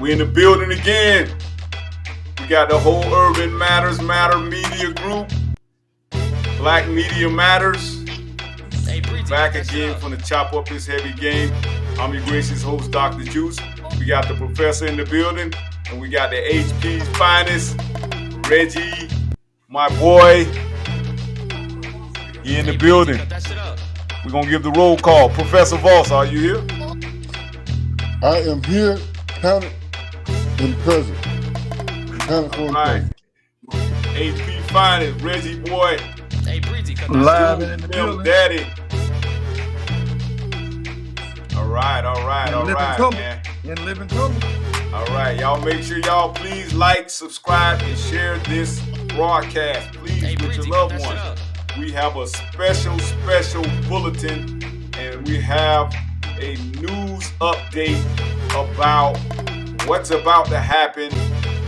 We in the building again. We got the whole Urban Matters Matter Media Group. Black Media Matters. Back again from the Chop Up This Heavy Game. I'm your gracious host, Dr. Juwce. We got the professor in the building. And we got the HP's finest, Reggie, my boy. He in the building. We're going to give the roll call. Professor Voss, are you here? I am here, counted and present. Counted for right. HP finest, Reggie boy. Live in the building. Daddy. All right, man. And living color. All right, y'all make sure y'all please like, subscribe, and share this broadcast. Please with your loved ones. We have a special bulletin, and we have a news update about what's about to happen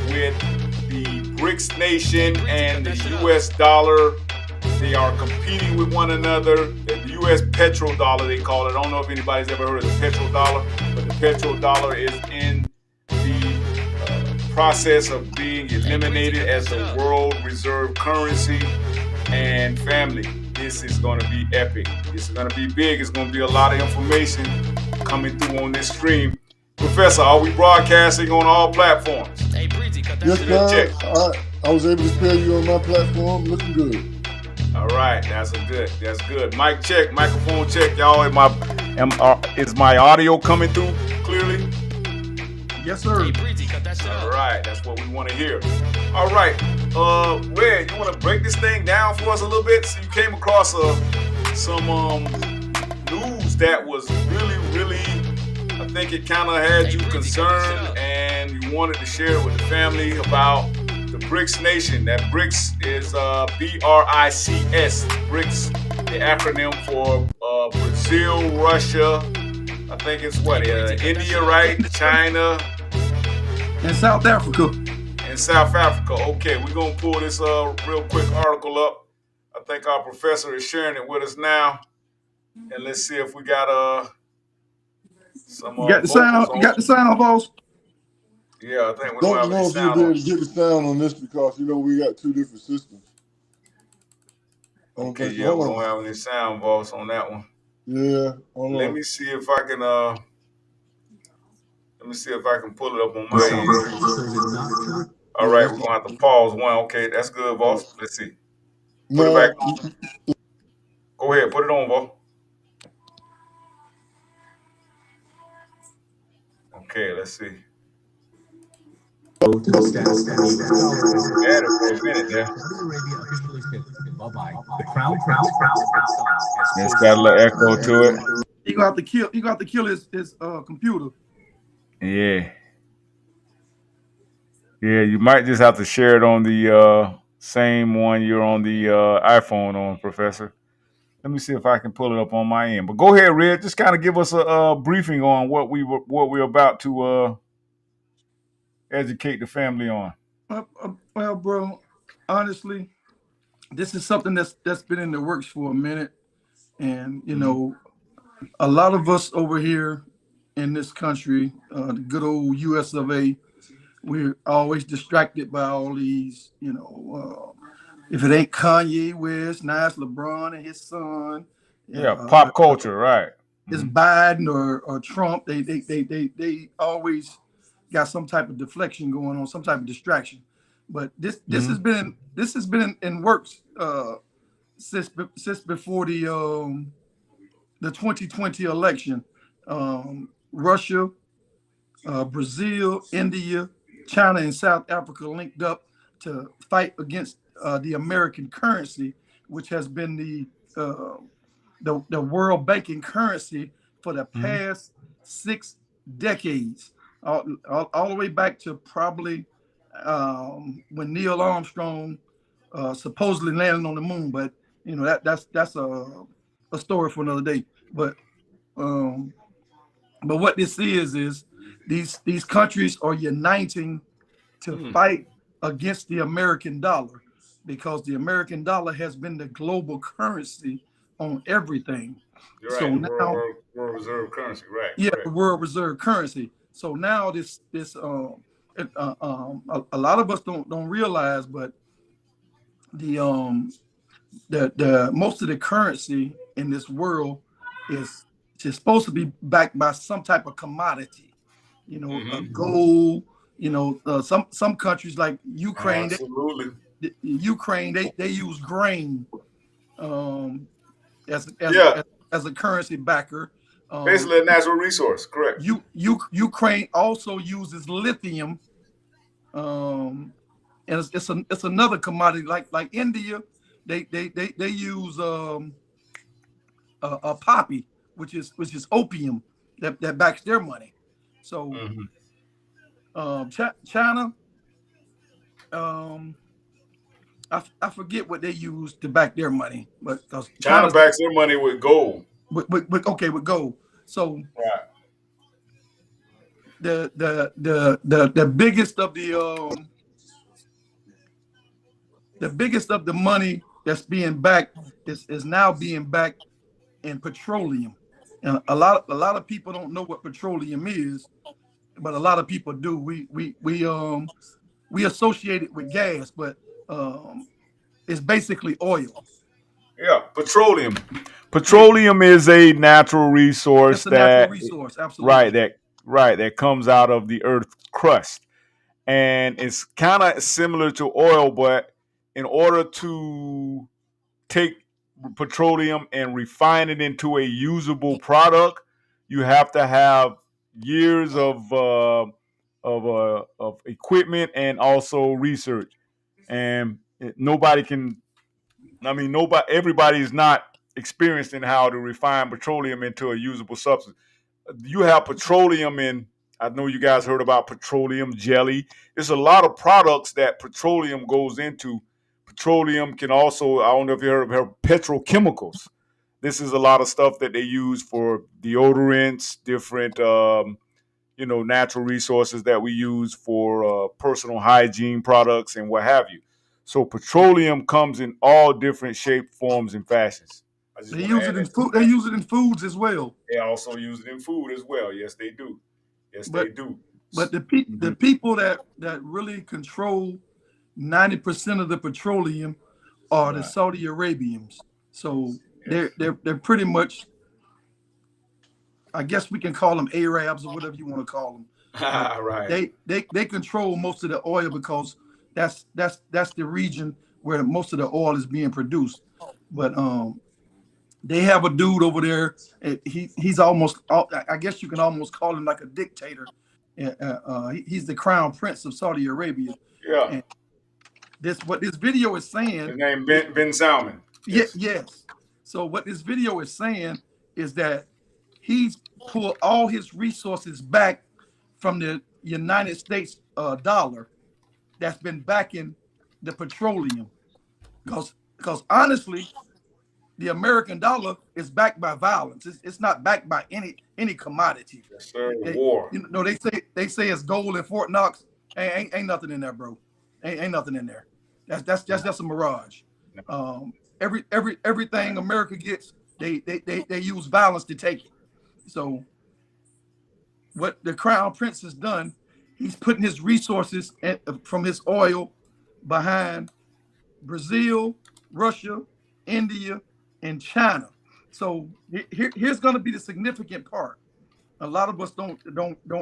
with the BRICS nation and the U.S. dollar. They are competing with one another. The U.S. petrodollar, they call it. I don't know if anybody's ever heard of the petrodollar, but the petrodollar is in the process of being eliminated as the world reserve currency. And family, this is going to be epic. This is going to be big. It's going to be a lot of information coming through on this stream. Professor, are we broadcasting on all platforms? Yes, sir. I was able to tell you on my platform. Looking good. All right, that's good. Mic check, microphone check, y'all. Is my audio coming through clearly? Yes, sir. All right, that's what we want to hear. All right, Red, you want to break this thing down for us a little bit? So you came across some news that was really, I think it kind of had you concerned, and you wanted to share it with the family about the BRICS nation. That BRICS is BRICS. BRICS, the acronym for Brazil, Russia. I think it's India, right? China. And South Africa. Okay, we're going to pull this real quick article up. I think our professor is sharing it with us now. And let's see if we got some You got the sound? You got the sound, boss? Yeah, I think we don't know if you'll be able to get the sound on this because, we got two different systems. Okay, we don't have any sound, boss, on that one. Yeah. Let me see if I can pull it up on my end. All right, we're gonna have to pause one. Okay, that's good, boss. Let's see. Put it back. Go ahead, put it on, boss. Okay, let's see. Go to the status. The crown. It's got a little echo to it. You got to kill his computer. Yeah, you might just have to share it on the same one you're on the iPhone on, Professor. Let me see if I can pull it up on my end. But go ahead, Red. Just kind of give us a briefing on what we're about to educate the family on. Well, bro, honestly, this is something that's been in the works for a minute, and a lot of us over here in this country, the good old US of A, we're always distracted by all these, if it ain't Kanye West, now it's LeBron and his son. Pop culture, right? It's Biden or Trump. They always got some type of deflection going on, some type of distraction. But this has been in works since before the 2020 election. Russia, Brazil, India, China, and South Africa linked up to fight against the American currency, which has been the world banking currency for the past 6 decades, all the way back to probably when Neil Armstrong supposedly landed on the moon. But that's a story for another day. But what this is these countries are uniting to fight against the American dollar, because the American dollar has been the global currency on everything. You're right. So now, world reserve currency, right? Yeah, right. World reserve currency. So now a lot of us don't realize, but the the most of the currency in this world is just supposed to be backed by some type of commodity, gold. Some countries like Ukraine, Absolutely. they use grain um, as Yeah. as a currency backer. Basically a natural resource, correct. Ukraine also uses lithium, and it's another commodity like India. They use a poppy, which is opium that backs their money. So China, I forget what they use to back their money, but because China backs their money with gold. With gold. So right. The biggest of the money that's being backed is now being backed in petroleum. And a lot of people don't know what petroleum is, but a lot of people do. We associate it with gas, but it's basically oil. Yeah, petroleum. Petroleum is a natural resource It's a natural resource, absolutely. that comes out of the earth's crust. And it's kind of similar to oil, but in order to take petroleum and refine it into a usable product, you have to have years of equipment and also research. And everybody is not experienced in how to refine petroleum into a usable substance. You have petroleum in, I know you guys heard about petroleum jelly. There's a lot of products that petroleum goes into. Petroleum can also, I don't know if you heard of petrochemicals. This is a lot of stuff that they use for deodorants, different natural resources that we use for personal hygiene products and what have you. So petroleum comes in all different shapes, forms, and fashions. They use it in food. They use it in foods as well. They also use it in food as well. Yes, they do. They do. But the people that really control 90% of the petroleum are the Saudi Arabians. So they're pretty much, I guess we can call them Arabs or whatever you want to call them. Right. They control most of the oil because that's the region where most of the oil is being produced. But they have a dude over there. He's almost, I guess you can almost call him like a dictator. He's the crown prince of Saudi Arabia. Yeah. And what this video is saying. His name Ben Salman. Yes. So what this video is saying is that he's pulled all his resources back from the United States dollar that's been backing the petroleum. Because honestly, the American dollar is backed by violence. It's not backed by any commodity. Yes, sir. War. They say it's gold in Fort Knox. Ain't nothing in there, bro. Ain't nothing in there. That's just a mirage. Everything America gets, they use violence to take it. So what the crown prince has done, he's putting his resources from his oil behind Brazil, Russia, India, and China. So here's going to be the significant part. A lot of us don't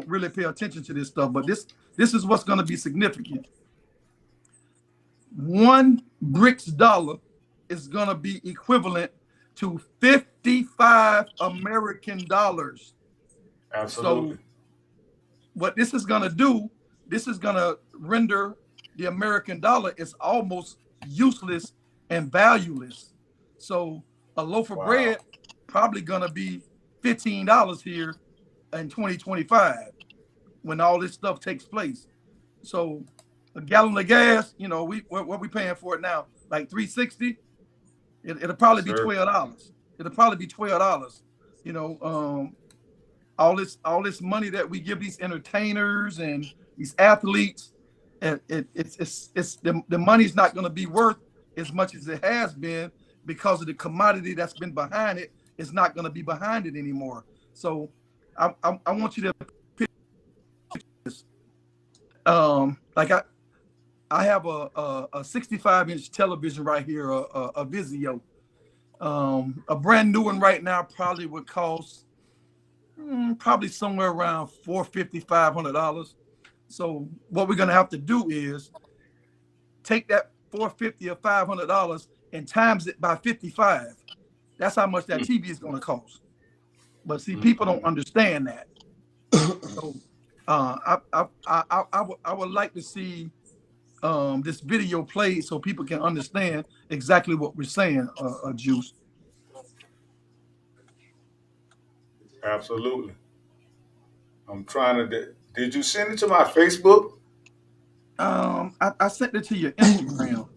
really pay attention to this stuff, but this is what's going to be significant. One BRICS dollar is going to be equivalent to 55 American dollars. Absolutely. So what this is going to do, this is going to render the American dollar is almost useless and valueless. So a loaf of bread probably going to be $15 here in 2025 when all this stuff takes place. So a gallon of gas, what we paying for it now? Like $3.60. It'll probably be $12. It'll probably be $12. All this money that we give these entertainers and these athletes, it's the money's not going to be worth as much as it has been because of the commodity that's been behind it. It's not going to be behind it anymore. So I want you to Like I have a 65-inch television right here, a Vizio. A brand new one right now probably would cost probably somewhere around $450, $500. So what we're gonna have to do is take that 450 or $500 and times it by 55. That's how much that TV is gonna cost. But see, people don't understand that. So I would like to see this video played so people can understand exactly what we're saying, Juice. Absolutely. I'm trying to. Did you send it to my Facebook? I sent it to your Instagram,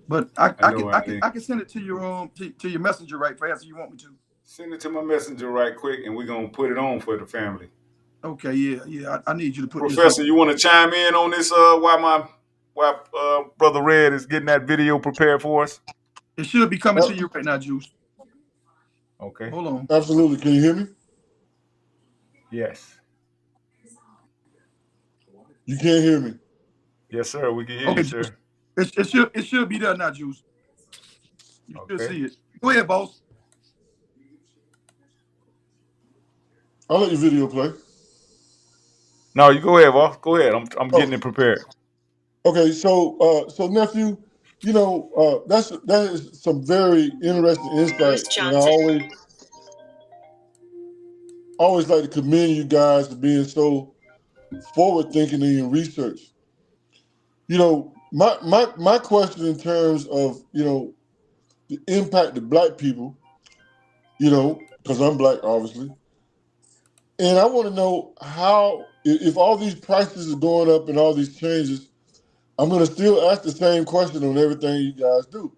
but I I can know I I can did. I can send it to your to your messenger right fast if you want me to. Send it to my messenger right quick, and we're gonna put it on for the family. Okay, yeah. I need you to put this on. Professor, you want to chime in on this? Why brother Red is getting that video prepared for us? It should be coming to Uh, you right now, Juice. Okay. Hold on. Absolutely. Can you hear me? Yes. You can't hear me. Yes, sir. We can hear you, Okay, Juice. sir. It should be there now, Juice. You should Okay. see it. Go ahead, boss. I'll let your video play. No, you go ahead, boss. Go ahead. I'm getting Oh, it prepared. okay. So nephew, that is some very interesting insight, and I always like to commend you guys for being so forward thinking in your research. My question in terms of the impact of black people, because I'm black, obviously, and I want to know how if all these prices are going up and all these changes, I'm going to still ask the same question on everything you guys do.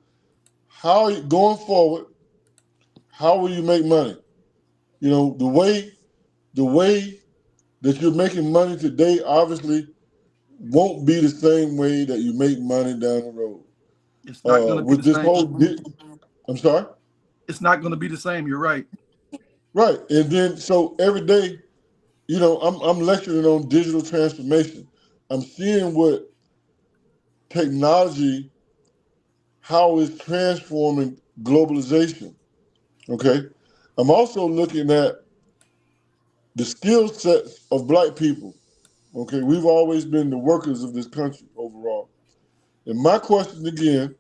How going forward? How will you make money? The way that you're making money today obviously won't be the same way that you make money down the road. It's not gonna be With the this same. whole, I'm sorry. It's not gonna be the same. You're right. Right, and then so every day, I'm lecturing on digital transformation. I'm seeing what technology, how it's transforming globalization. Okay, I'm also looking at the skill sets of black people. Okay, we've always been the workers of this country overall. And my question again,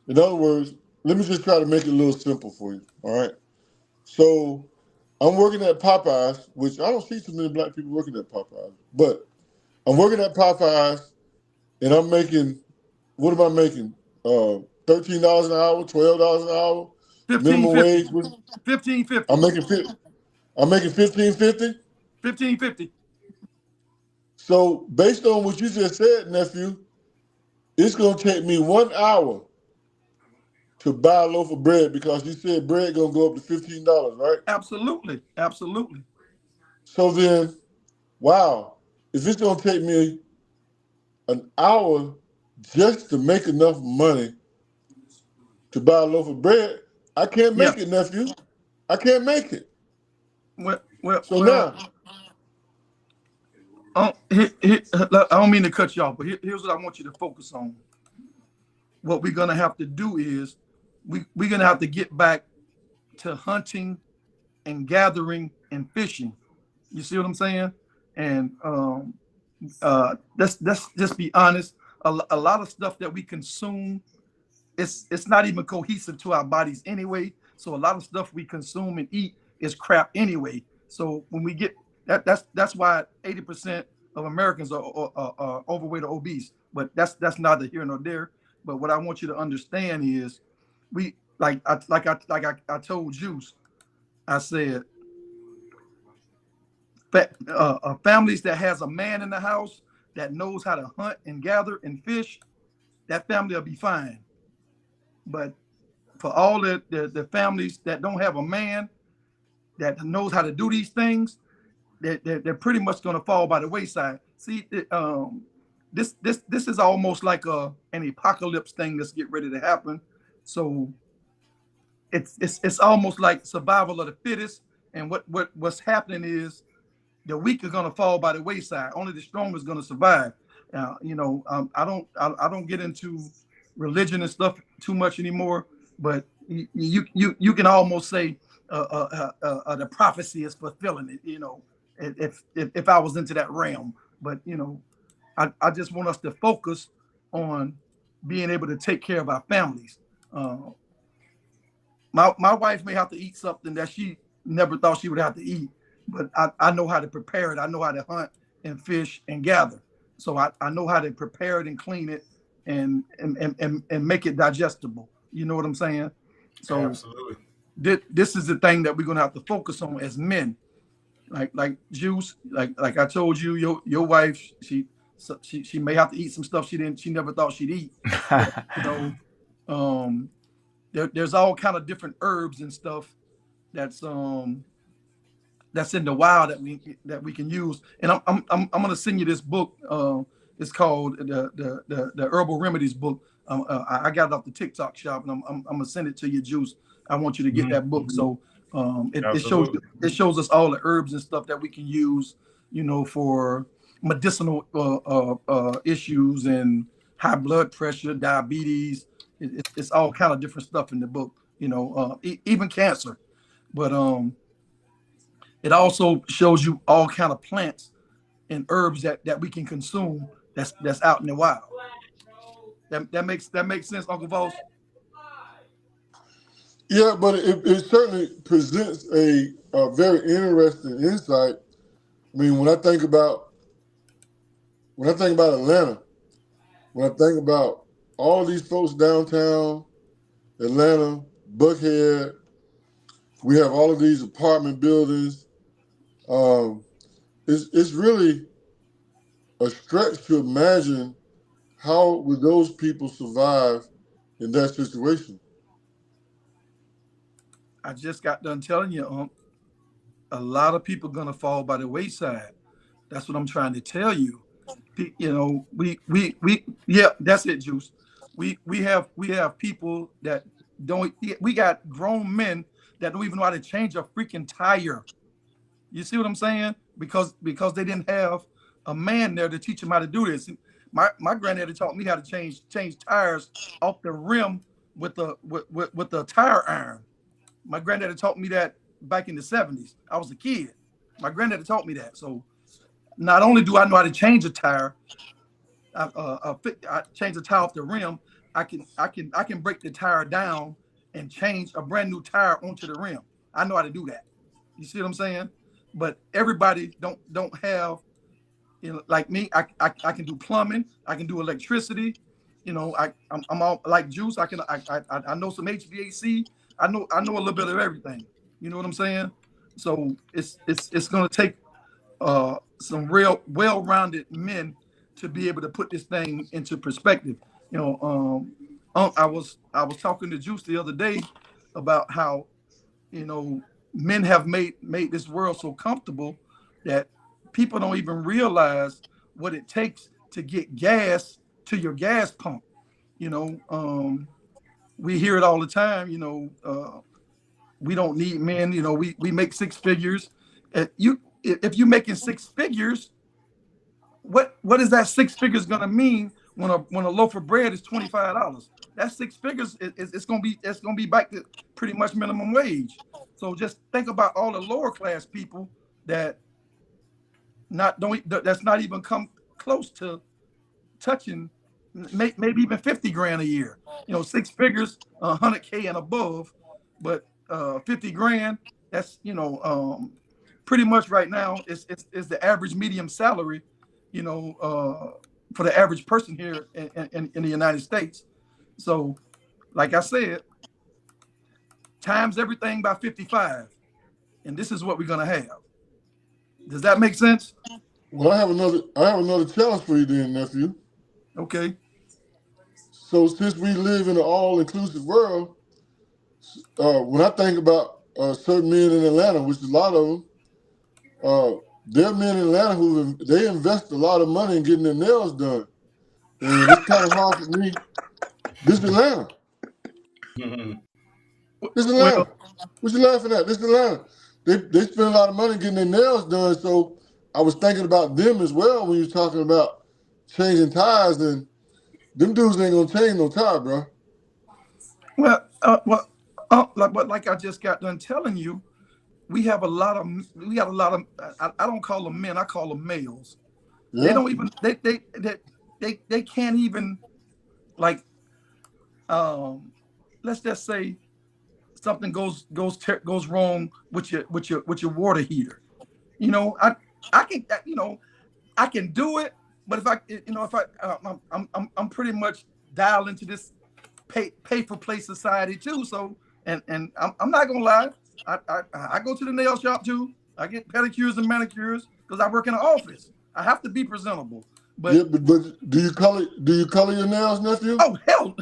in other words, let me just try to make it a little simple for you. All right. So I'm working at Popeyes, which I don't see too many black people working at Popeyes, but I'm working at Popeyes and I'm making, what am I making? $13 an hour, $12 an hour, Fifteen minimum fifty. wage. 1550. I'm making I'm making 15.50. 1550. So based on what you just said, nephew, it's gonna take me 1 hour to buy a loaf of bread because you said bread gonna go up to $15, right? Absolutely. Absolutely. So then, wow, if it's gonna take me an hour just to make enough money to buy a loaf of bread, I can't Yeah. make it, nephew. I can't make it. Well, well, So well. now, I don't mean to cut you off, but here's what I want you to focus on. What we're gonna have to do is we're gonna have to get back to hunting and gathering and fishing. You see what I'm saying? And let's just be honest. A lot of stuff that we consume, it's not even cohesive to our bodies anyway. So a lot of stuff we consume and eat is crap anyway. So when we get that's why 80% of Americans are overweight or obese. But that's neither here nor there. But what I want you to understand is we I told Juice, I said families that has a man in the house that knows how to hunt and gather and fish, that family will be fine. But for all the families that don't have a man that knows how to do these things, they're pretty much going to fall by the wayside. See, this is almost like an apocalypse thing that's get ready to happen. So it's almost like survival of the fittest. And what's happening is the weak are gonna fall by the wayside. Only the strong is gonna survive. I don't get into religion and stuff too much anymore, but you can almost say the prophecy is fulfilling it. If I was into that realm, but I just want us to focus on being able to take care of our families. My wife may have to eat something that she never thought she would have to eat, but I know how to prepare it. I know how to hunt and fish and gather. So I know how to prepare it and clean it and make it digestible. You know what I'm saying? So absolutely. This is the thing that we're gonna have to focus on as men. Like Juice, like I told you, your wife, she may have to eat some stuff she never thought she'd eat. But, there's all kind of different herbs and stuff that's in the wild that we can use. And I'm gonna send you this book. It's called the Herbal Remedies book. I got it off the TikTok shop, and I'm gonna send it to you, Juice. I want you to get that book. So it shows us all the herbs and stuff that we can use, for medicinal issues and high blood pressure, diabetes. It's all kind of different stuff in the book, even cancer. But it also shows you all kind of plants and herbs that we can consume that's out in the wild. That makes sense, Uncle Voss? Yeah, but it certainly presents a very interesting insight. I mean, when I think about Atlanta, when I think about all these folks downtown Atlanta, Buckhead, we have all of these apartment buildings. It's really a stretch to imagine how would those people survive in that situation. I just got done telling you, a lot of people gonna fall by the wayside. That's what I'm trying to tell you. Yeah, that's it, Juice. We have people that don't. We got grown men that don't even know how to change a freaking tire. You see what I'm saying? Because they didn't have a man there to teach them how to do this. My granddaddy taught me how to change tires off the rim with the tire iron. My granddaddy taught me that back in the 70s. I was a kid. My granddaddy taught me that. So not only do I know how to change a tire, I change the tire off the rim. I can break the tire down and change a brand new tire onto the rim. I know how to do that. You see what I'm saying? But everybody don't have, like me. I can do plumbing. I can do electricity. I'm all like Juice. I know some HVAC. I know a little bit of everything. You know what I'm saying? So it's gonna take some real well-rounded men to be able to put this thing into perspective. I was talking to Juice the other day about how men have made this world so comfortable that people don't even realize what it takes to get gas to your gas pump. We hear it all the time. We don't need men. We make six figures. If you're making six figures, what is that six figures gonna mean when a loaf of bread is $25? That six figures it's gonna be back to pretty much minimum wage. So just think about all the lower class people that's not even come close to touching maybe even 50 grand a year. Six figures, 100K and above, but 50 grand, that's pretty much right now is the average medium salary, for the average person here in the United States. So, like I said, times everything by 55, and this is what we're gonna have. Does that make sense? Well, I have another challenge for you then, nephew. Okay. So since we live in an all-inclusive world, when I think about certain men in Atlanta, which is a lot of them, there are men in Atlanta they invest a lot of money in getting their nails done. And it's kind of hard for me. This is Atlanta. This is Atlanta. What you laughing at? This is Atlanta. They spend a lot of money getting their nails done. So I was thinking about them as well when you was talking about changing tires, and them dudes ain't gonna change no tire, bro. Like I just got done telling you, we got a lot of I don't call them men, I call them males. They Yeah. don't even they can't even like let's just say something goes wrong with your water heater. You know, I can I can do it, but if I I'm pretty much dialed into this pay for play society too. So and I'm not gonna lie, I go to the nail shop too. I get pedicures and manicures because I work in an office. I have to be presentable. Yeah, But but do you color your nails, nephew? oh hell,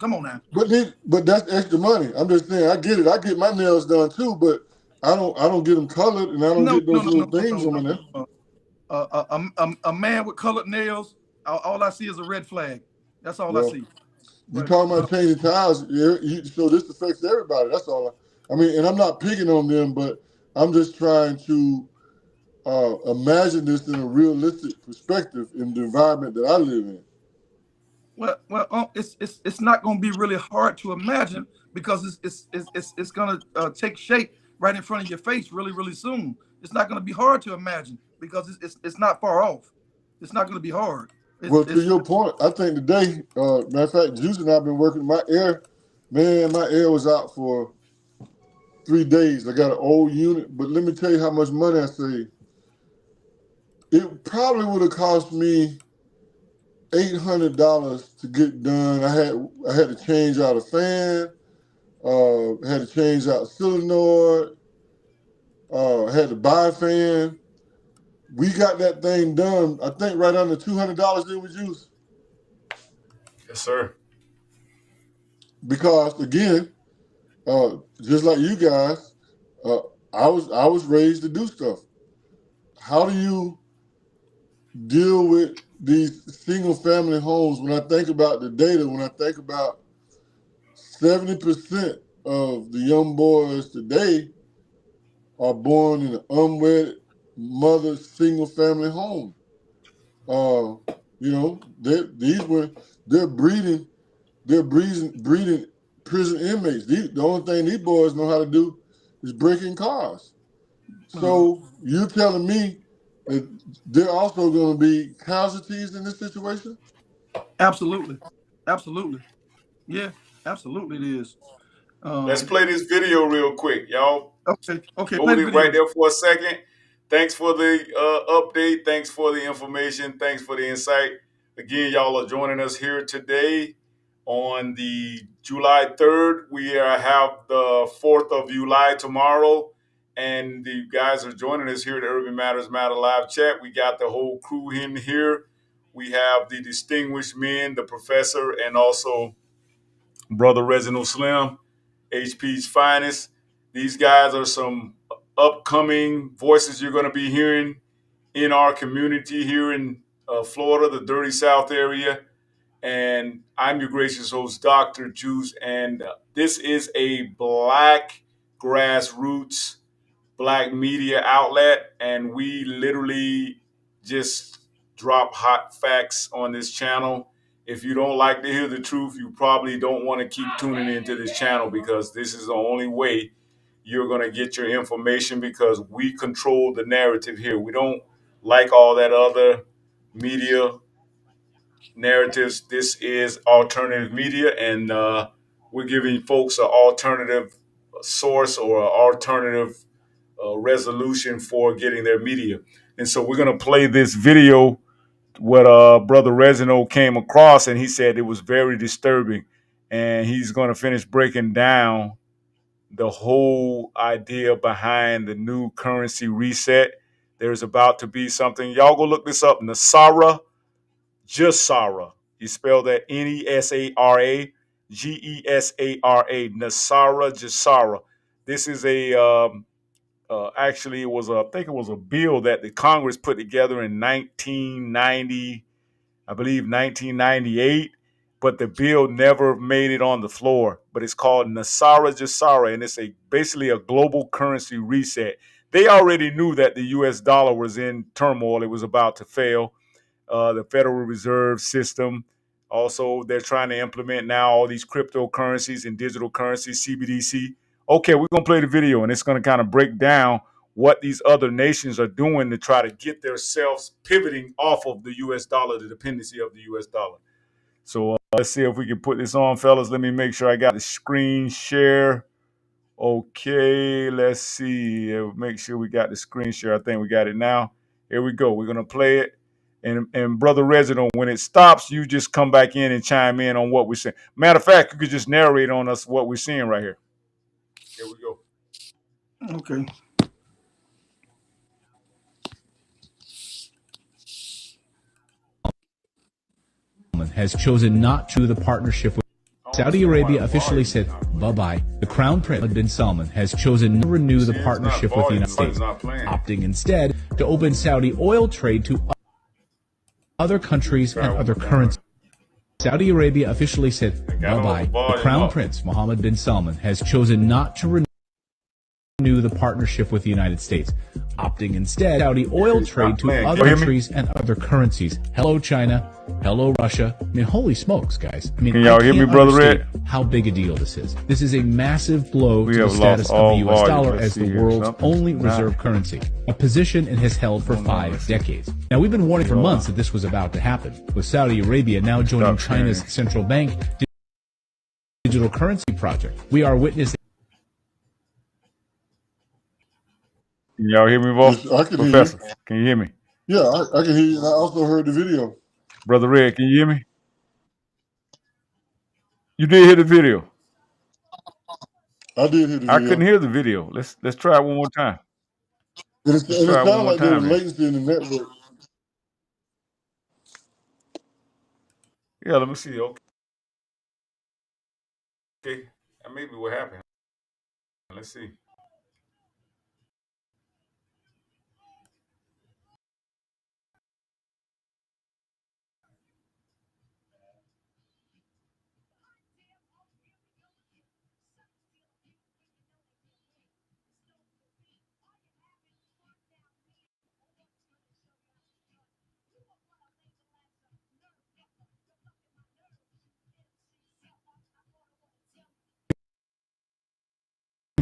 come on now. But that's extra money. I'm just saying, I get it. I get my nails done too, but I don't get them colored, and I don't No get no those no little no no things no on my no. nail. A man with colored nails, all I see is a red flag. That's all I Well, see. you But talking about changing tires, yeah, so this affects everybody. That's all. I mean, and I'm not picking on them, but I'm just trying to imagine this in a realistic perspective in the environment that I live in. it's not going to be really hard to imagine because it's going to take shape right in front of your face really soon. It's not going to be hard to imagine because it's not far off. It's not going to be hard. Well, to your point, I think today, matter of fact, Juice and I have been working my air. Man, my air was out for 3 days. I got an old unit, but let me tell you how much money I saved. It probably would have cost me $800 to get done. I had to change out a fan, had to change out a solenoid, had to buy a fan. We got that thing done, I think right under $200 did we Juice? Yes, sir. Because again, just like you guys, uh, I was raised to do stuff. How do you deal with these single family homes? When I think about the data, when I think about 70% of the young boys today are born in an unwed mother single family home. Uh, they're breeding prison inmates. The only thing these boys know how to do is break in cars. uh, So you're telling me that they're also going to be casualties in this situation? absolutely, absolutely, yeah, absolutely it is. Let's Um, play this video real quick, y'all. okay, play Hold the it right video. there for a second. Thanks for the update. Thanks for the information. Thanks for the insight. Again, y'all are joining us here today on the July 3rd. We have the 4th of July tomorrow. And the guys are joining us here at the Urban Matters Matter live chat. We got the whole crew in here. We have the distinguished men, the professor, and also Brother Reginald Slim, HP's finest. These guys are some upcoming voices you're going to be hearing in our community here in Florida, the Dirty South area. And I'm your gracious host, Dr. Juwce. And this is a black grassroots black media outlet. And we literally just drop hot facts on this channel. If you don't like to hear the truth, you probably don't want to keep tuning into this channel because this is the only way you're going to get your information because we control the narrative here. We don't like all that other media narratives. This is alternative media, and we're giving folks an alternative source or an alternative resolution for getting their media. And so we're going to play this video what Brother Reginald came across, and he said it was very disturbing. And he's going to finish breaking down the whole idea behind the new currency reset. There's about to be something. Y'all go look this up. Nasara Gesara. You spell that Nesara Gesara. Nasara Gesara. This is actually, I think it was a bill that the Congress put together in 1990, I believe 1998, but the bill never made it on the floor. But it's called Nasara Gesara, and it's basically a global currency reset. they already knew that the U.S. dollar was in turmoil. It was about to fail. The Federal Reserve System. Also, they're trying to implement now all these cryptocurrencies and digital currencies, CBDC. Okay, we're going to play the video, and it's going to kind of break down what these other nations are doing to try to get themselves pivoting off of the U.S. dollar, the dependency of the U.S. dollar. So let's see if we can put this on, fellas. Let me make sure I got the screen share. Okay, let's see. Make sure we got the screen share. I think we got it now. Here we go. We're going to play it. And Brother Resident, when it stops, you just come back in and chime in on what we're saying. Matter of fact, you could just narrate on us what we're seeing right here. Here we go. Okay. Has chosen not to the partnership with Saudi Arabia officially said bye-bye. The Crown Prince Mohammed bin Salman has chosen not to renew the partnership with the United States, opting instead to open Saudi oil trade to other countries and other currencies. Saudi Arabia officially said bye-bye. The Crown Prince Mohammed bin Salman has chosen not to renew the partnership with the United States, opting instead Saudi oil trade to other countries and other currencies. Hello, China. Hello, Russia. I mean, holy smokes, guys. I mean, can y'all hear me, Brother Red? How big a deal this is. This is a massive blow to the status of the U.S. dollar as the world's only reserve currency, a position it has held for 5 decades. Now, we've been warning for months that this was about to happen, with Saudi Arabia now joining China's central bank digital currency project. We are witnessing. Can y'all hear me, both? Yes, I can Professor, hear you. can you hear me? Yeah, I can hear you. And I also heard the video. Brother Red, can you hear me? You did hear the video. I did hear the video. I couldn't hear the video. Let's try it one more time. And it sounded like there was latency in the network. Yeah, let me see. Okay. That may be what happened. Let's see.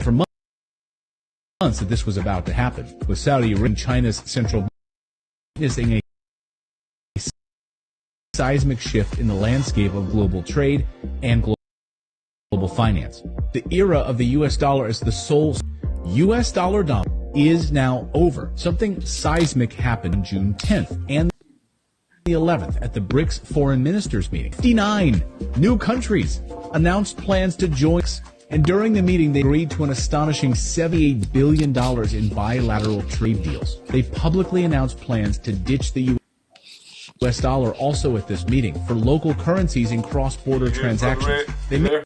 For months that this was about to happen, with Saudi Arabia and China's central bank witnessing a seismic shift in the landscape of global trade and global finance. The era of the U.S. dollar as the sole U.S. dollar dominance is now over. Something seismic happened on June 10th and the 11th at the BRICS foreign ministers meeting. 59 new countries announced plans to join, and during the meeting they agreed to an astonishing $78 billion in bilateral trade deals. They publicly announced plans to ditch the U.S. dollar also at this meeting for local currencies in cross-border transactions. They made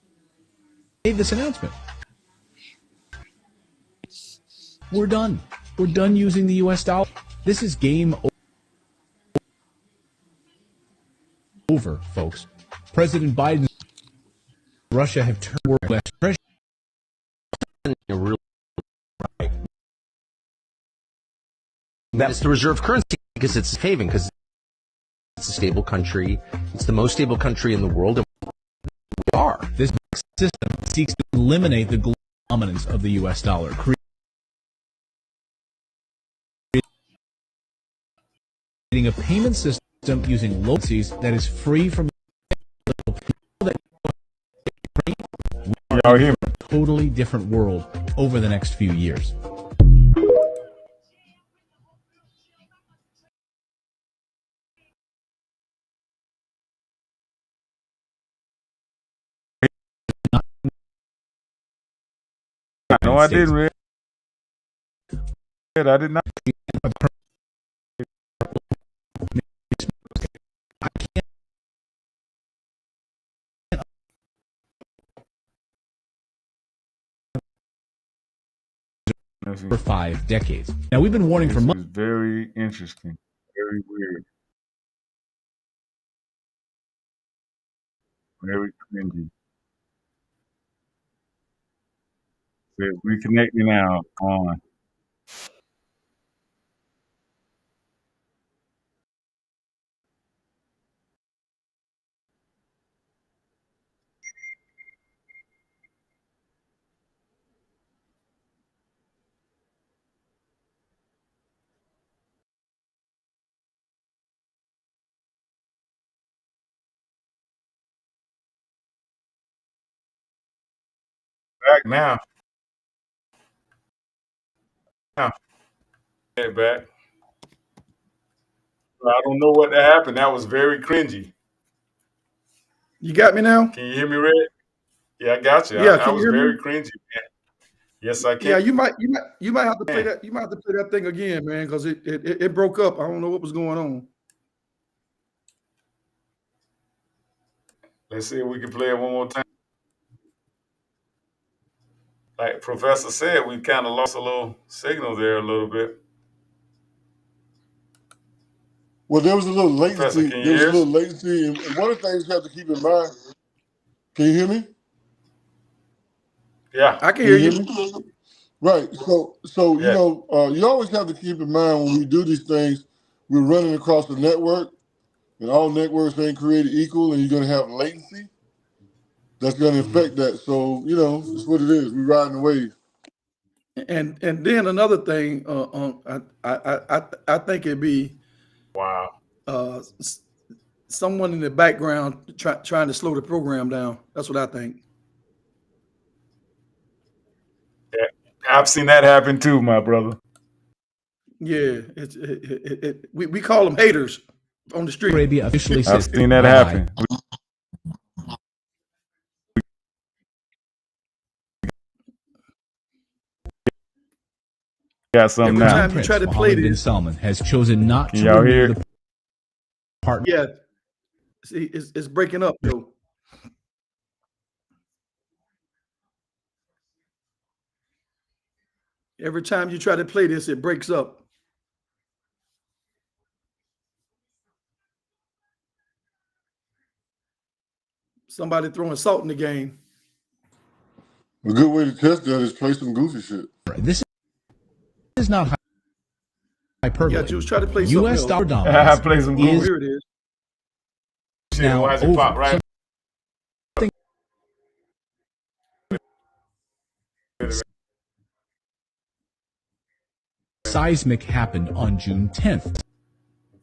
this announcement. We're done. We're done using the U.S. dollar. This is game over, folks. President Biden and Russia have turned West treasury. Right. That's the reserve currency because it's haven, because it's a stable country. It's the most stable country in the world. And we are. This system seeks to eliminate the global dominance of the U.S. dollar, creating a payment system using local currencies that is free from a totally different world over the next few years. No, I didn't read. I did not. For 5 decades. Now, we've been warning for months. Very interesting. Very weird. Very cringy. Says reconnect me now. On. back now. Now, get back. I don't know what happened. That was very cringy. You got me now? Can you hear me, Red? Yeah, I got you. Yeah, I can you was hear very me? cringy, man. Yes, I can. Yeah, you might have to play Man, that. You might have to play that thing again, man, because it broke up. I don't know what was going on. let's see if we can play it one more time. Like Professor said, we kind of lost a little signal there a little bit. Well, there was a little Professor, latency. can you There was a hear little us? latency, and one of the things you have to keep in mind. Can you hear me? Yeah, I can Can hear you hear you. me? Right. So yeah. you always have to keep in mind when we do these things, we're running across the network, and all networks ain't created equal, and you're going to have latency. That's going to Mhm. affect that. So it's what it is. We're riding the wave. And then another thing, I think it'd be Wow. uh, s- someone in the background trying to slow the program down. That's what I think. Yeah, I've seen that happen too, my brother. Yeah, we call them haters on the street. Arabia officially I've says seen that goodbye. happen. We got something Every now. Crown time you try Prince to play Mohammed bin this, Salman has chosen not Can to y'all renew hear? the partnership. yeah, see, it's breaking up though. Every time you try to play this, it breaks up. Somebody throwing salt in the game. A good way to test that is play some goofy shit. This is not Yeah, hyperbole. Juice, try to play something U.S. else. dollar I dominance play some Oh, goofy is here it is. shit and now watch it pop over. right. Seismic happened on June 10th.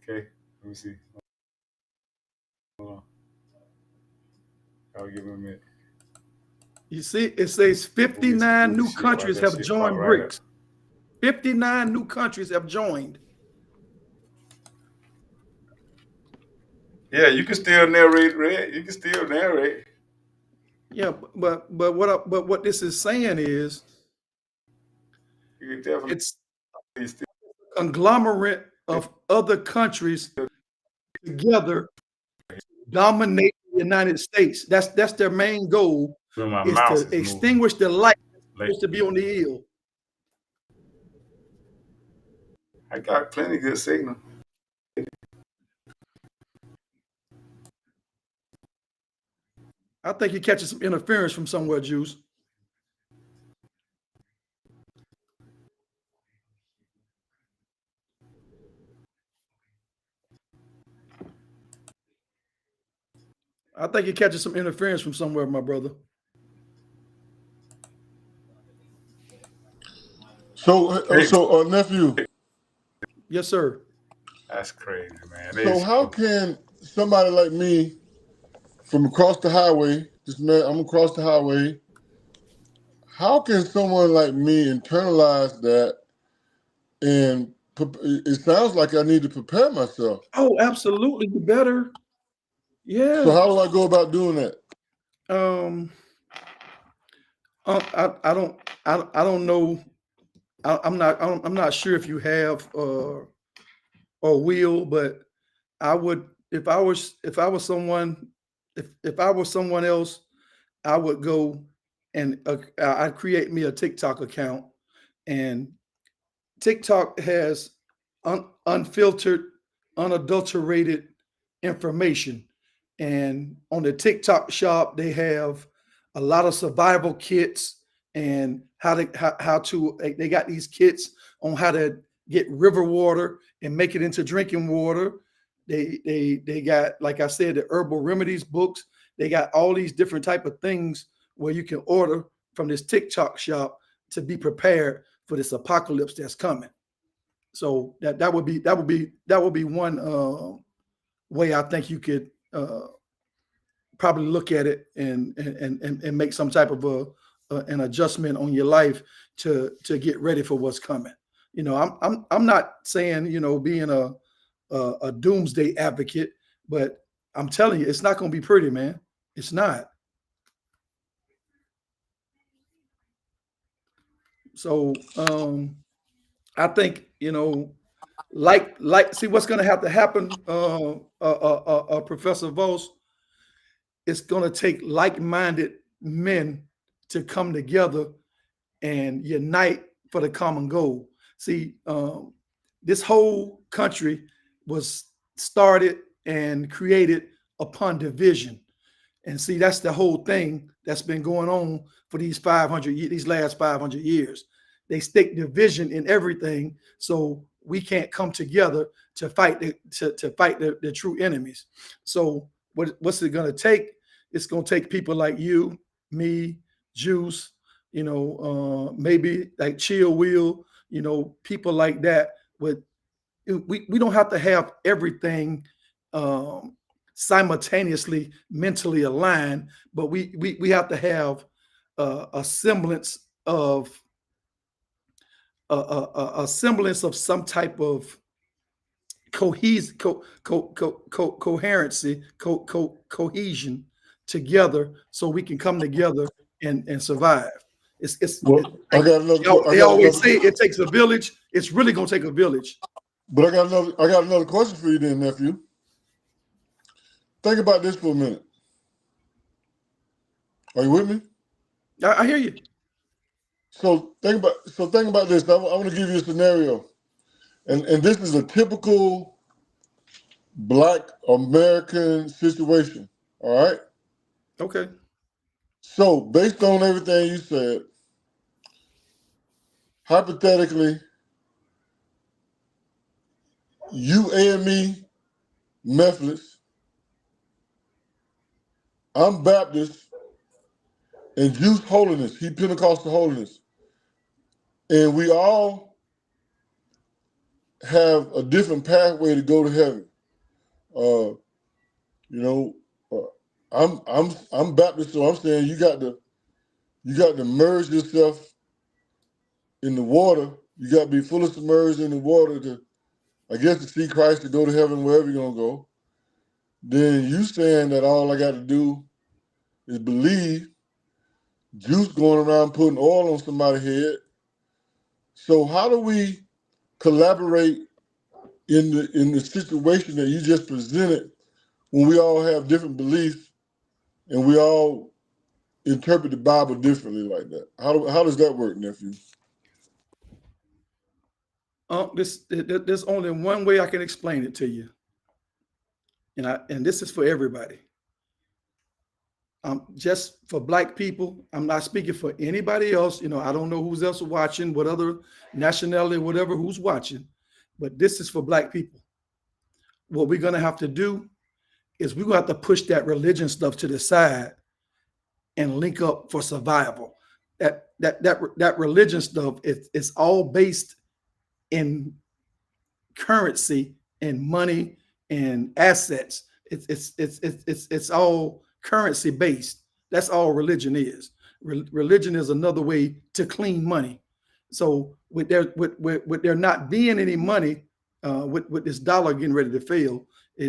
Okay, let me see. Hold on. I'll give him a minute. You see, it says We'll get some 59 goofy new shit. Watch countries that have shit pop joined right up. BRICS. 59 new countries have joined. Yeah, you can still narrate, Red. You can still narrate. Yeah, but what this is saying is You can definitely it's still. a conglomerate of other countries together dominate the United States. That's their main goal, My is mouse to is moving extinguish the light that's late. supposed to be on the hill. I got plenty good signal. I think you're catching some interference from somewhere, Juice. I think you're catching some interference from somewhere, my brother. So nephew. Yes, sir. That's crazy, man. So how can somebody like me from across the highway, I'm across the highway, how can someone like me internalize that? And it sounds like I need to prepare myself. Oh, absolutely. You better. So Yeah. how do I go about doing that? I don't know. I'm not sure if you have or will, but I would, if I was someone, if I was someone else, I would go and I'd create me a TikTok account. And TikTok has unfiltered, unadulterated information. And on the TikTok shop, they have a lot of survival kits and how to they got these kits on how to get river water and make it into drinking water. They got, like I said, the herbal remedies books. They got all these different type of things where you can order from this TikTok shop to be prepared for this apocalypse that's coming. So that would be one way I think you could probably look at it and make some type of an adjustment on your life to get ready for what's coming. I'm not saying being a doomsday advocate, but I'm telling you, it's not going to be pretty, man. It's not. So I think see what's going to have to happen, Professor Vos. It's going to take like-minded men to come together and unite for the common goal. See, this whole country was started and created upon division. And see, that's the whole thing that's been going on for these last 500 years. They stick division in everything, so we can't come together to fight the true enemies. So what's it going to take? It's going to take people like you, me, Juice, maybe like Chill Wheel, people like that. We don't have to have everything simultaneously mentally aligned, but we have to have a semblance of some type of cohesion together, so we can come together and survive. They always say it takes a village. It's really gonna take a village. But I got another question for you then, nephew. Think about this for a minute. Are you with me? I hear you. So think about this. I want to give you a scenario, and this is a typical Black American situation. All right. Okay. So based on everything you said, hypothetically, you and me, Methodist, I'm Baptist, and Juice Holiness, he Pentecostal Holiness. And we all have a different pathway to go to heaven. I'm Baptist, so I'm saying you got to merge yourself in the water. You got to be fully submerged in the water to see Christ, to go to heaven, wherever you're gonna go. Then you saying that all I got to do is believe. Juice going around putting oil on somebody's head. So how do we collaborate in the situation that you just presented, when we all have different beliefs and we all interpret the Bible differently like that? How does that work, nephew? There's only one way I can explain it to you, and this is for everybody. Just for Black people, I'm not speaking for anybody else. I don't know who's else watching, what other nationality, whatever, who's watching, but this is for Black people. What we're gonna have to do is we're gonna have to push that religion stuff to the side and link up for survival. That religion stuff is all based in currency and money and assets. It's all currency based. That's all religion is. Religion is another way to clean money. So with there not being any money, with this dollar getting ready to fail,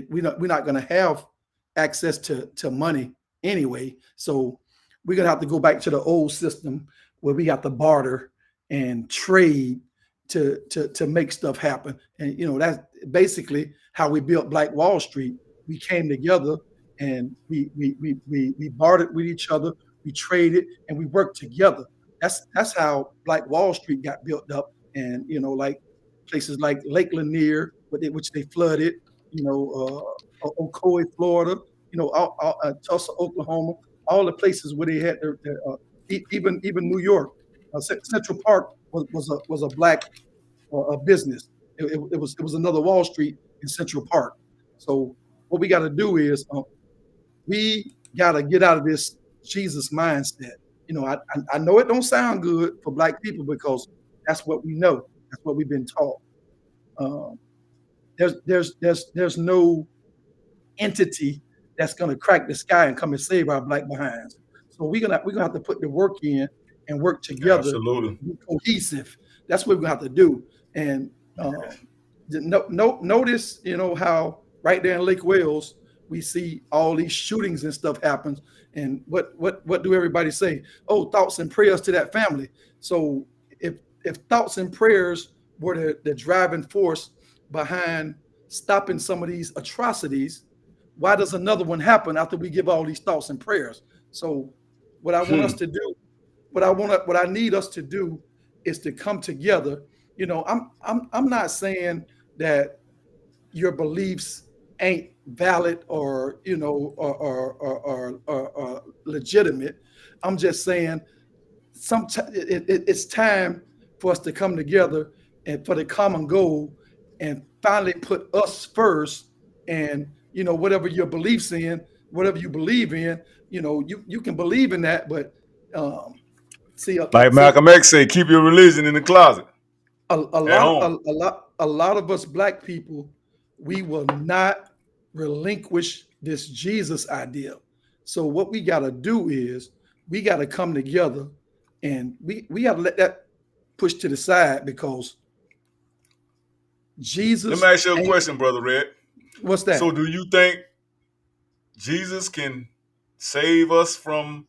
we're not going to have access to money anyway. So we're going to have to go back to the old system where we got to barter and trade to make stuff happen. And that's basically how we built Black Wall Street. We came together and we bartered with each other, we traded, and we worked together. That's how Black Wall Street got built up. And like places like Lake Lanier, which they flooded, Ocoee, Florida, Tulsa, Oklahoma, all the places where they had even New York, Central Park was a Black business. It was another Wall Street in Central Park. So what we got to do is we got to get out of this Jesus mindset. I know it don't sound good for Black people because that's what we know. That's what we've been taught. There's no entity that's going to crack the sky and come and save our Black behinds. So we're gonna have to put the work in and work together, Absolutely. be cohesive. That's what we have to do. And notice, how right there in Lake Wales, we see all these shootings and stuff happens. And what do everybody say? Oh, thoughts and prayers to that family. So if thoughts and prayers were the driving force behind stopping some of these atrocities, why does another one happen after we give all these thoughts and prayers? So what I want us to do, what I need us to do is to come together. I'm not saying that your beliefs ain't valid or or legitimate. I'm just saying it's time for us to come together and for the common goal and finally put us first. And whatever your beliefs in, whatever you believe in, you can believe in that, but Like Malcolm X said, keep your religion in the closet at home. a lot of us black people, we will not relinquish this Jesus idea. So what we got to do is we got to come together, and we got to let that push to the side, because Jesus. Let me ask you a question, Brother Red. What's that? So do you think Jesus can save us from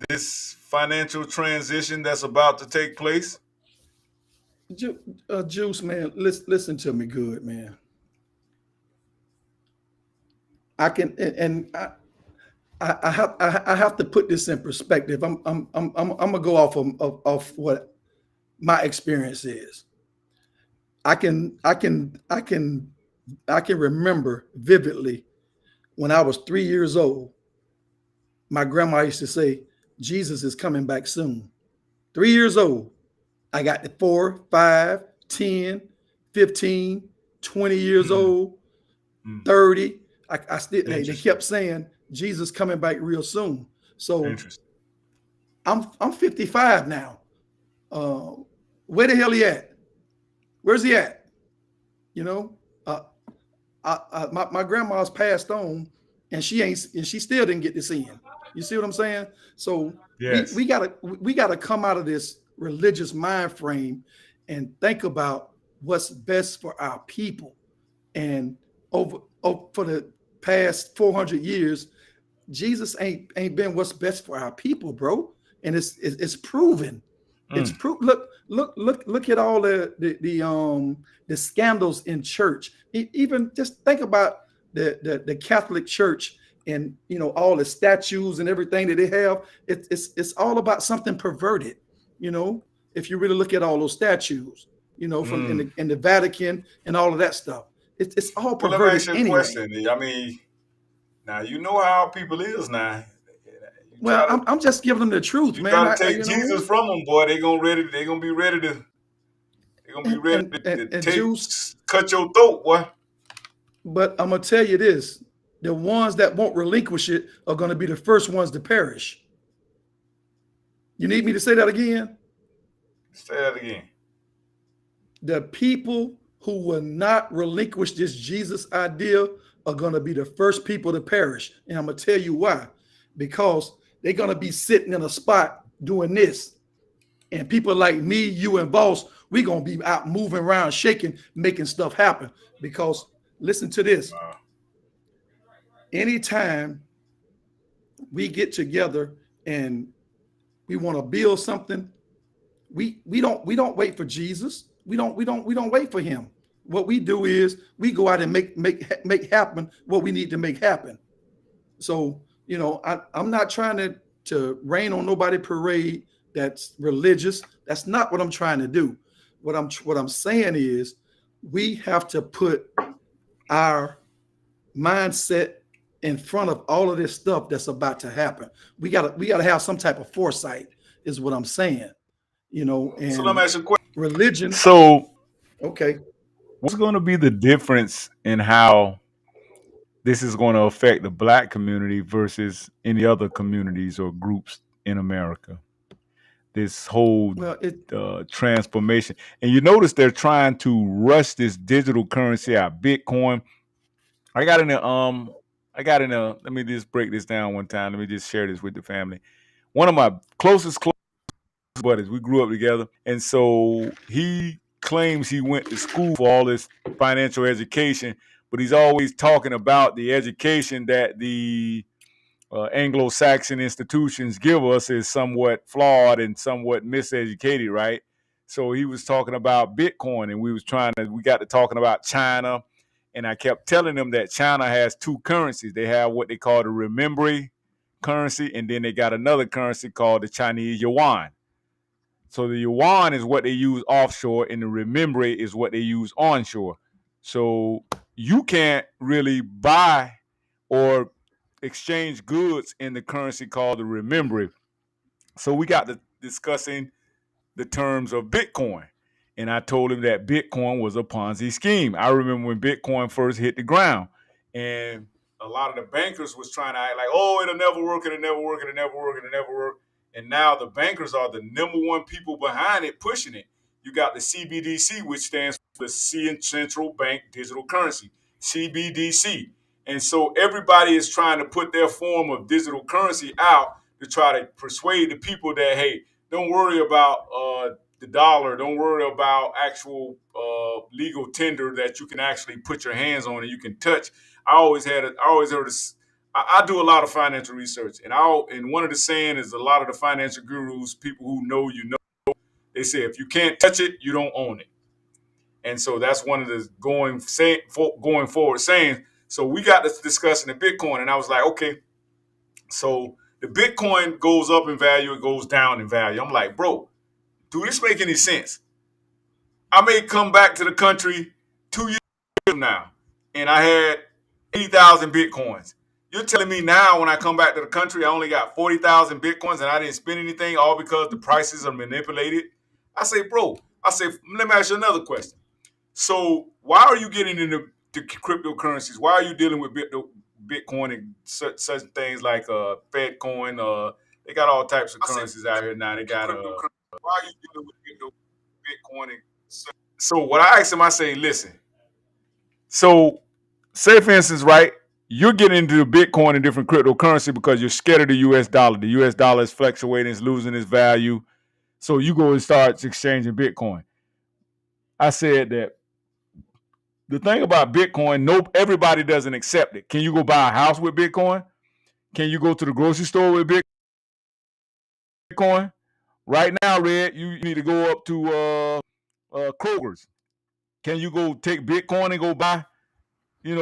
this financial transition that's about to take place? Juice, man, listen to me good, man. I can, and I have to put this in perspective. I'm gonna go off what my experience is. I can remember vividly when I was 3 years old. My grandma used to say, "Jesus is coming back soon." 3 years old. I got to 4, 5, 10, 15, 20 years old, 30. I still they kept saying Jesus coming back real soon. So I'm 55 now. Where the hell he at? Where's he at? My grandma's passed on, and she still didn't get to see him. You see what I'm saying? So yes. we gotta come out of this religious mind frame and think about what's best for our people. And over for the past 400 years, Jesus ain't been what's best for our people, bro. And it's proven. It's look at all the scandals in church. Even just think about the Catholic Church, and all the statues and everything that they have. It's all about something perverted. If you really look at all those statues, from in the Vatican and all of that stuff, it's all perverted. Well, let me ask you a anyway. question. I mean, now you know how people is now. I'm just giving them the truth, man. Try to take Jesus from them, boy. They're gonna be ready to cut your throat, boy. But I'm gonna tell you this: the ones that won't relinquish it are gonna be the first ones to perish. You need me to say that again? Say that again. The people who will not relinquish this Jesus idea are gonna be the first people to perish, and I'm gonna tell you why. Because they're gonna be sitting in a spot doing this, and people like me, you, and Boss, we're gonna be out moving around, shaking, making stuff happen. Because listen to this: anytime we get together and we want to build something, we don't wait for Jesus. We don't wait for him. What we do is we go out and make happen what we need to make happen. So I'm not trying to rain on nobody parade that's religious. That's not what I'm trying to do. What I'm saying is we have to put our mindset in front of all of this stuff that's about to happen. We gotta have some type of foresight, is what I'm saying. And so let me ask you a question. Religion. So okay, what's going to be the difference in how this is going to affect the Black community versus any other communities or groups in America? This whole transformation. And you notice they're trying to rush this digital currency out, Bitcoin. Let me just break this down one time. Let me just share this with the family. One of my closest buddies. We grew up together. And so he claims he went to school for all this financial education, but he's always talking about the education that the Anglo-Saxon institutions give us is somewhat flawed and somewhat miseducated, right? So he was talking about Bitcoin, and we got to talking about China, and I kept telling him that China has two currencies. They have what they call the renminbi currency, and then they got another currency called the Chinese yuan. So the yuan is what they use offshore, and the renminbi is what they use onshore. So you can't really buy or exchange goods in the currency called the renminbi. So we got to discussing the terms of Bitcoin. And I told him that Bitcoin was a Ponzi scheme. I remember when Bitcoin first hit the ground, and a lot of the bankers was trying to act like, oh, it'll never work, it'll never work, it'll never work, it'll never work. And now the bankers are the number one people behind it, pushing it. You got the CBDC, which stands for the Central Bank Digital Currency, CBDC. And so everybody is trying to put their form of digital currency out to try to persuade the people that, hey, don't worry about the dollar. Don't worry about actual legal tender that you can actually put your hands on and you can touch. I always heard this. I do a lot of financial research, and one of the saying is a lot of the financial gurus, people who know you know, they say if you can't touch it, you don't own it. And so that's one of the going forward sayings. So we got this discussion of Bitcoin, and I was like, okay, so the Bitcoin goes up in value, it goes down in value. I'm like, bro, do this make any sense? I may come back to the country 2 years from now, and I had 80,000 Bitcoins. You're telling me now when I come back to the country, I only got 40,000 Bitcoins and I didn't spend anything, all because the prices are manipulated? I say, bro, let me ask you another question. So why are you getting into cryptocurrencies? Why are you dealing with Bitcoin and such things like Fedcoin? They got all types of currencies out here now. They got why are you dealing with Bitcoin and so what I asked him, I say, listen. So say for instance, right, you're getting into Bitcoin and different cryptocurrency because you're scared of the US dollar. The US dollar is fluctuating, it's losing its value. So you go and start exchanging Bitcoin. I said that the thing about Bitcoin, everybody doesn't accept it. Can you go buy a house with Bitcoin? Can you go to the grocery store with Bitcoin? Right now, Red, you need to go up to Kroger's. Can you go take Bitcoin and go buy,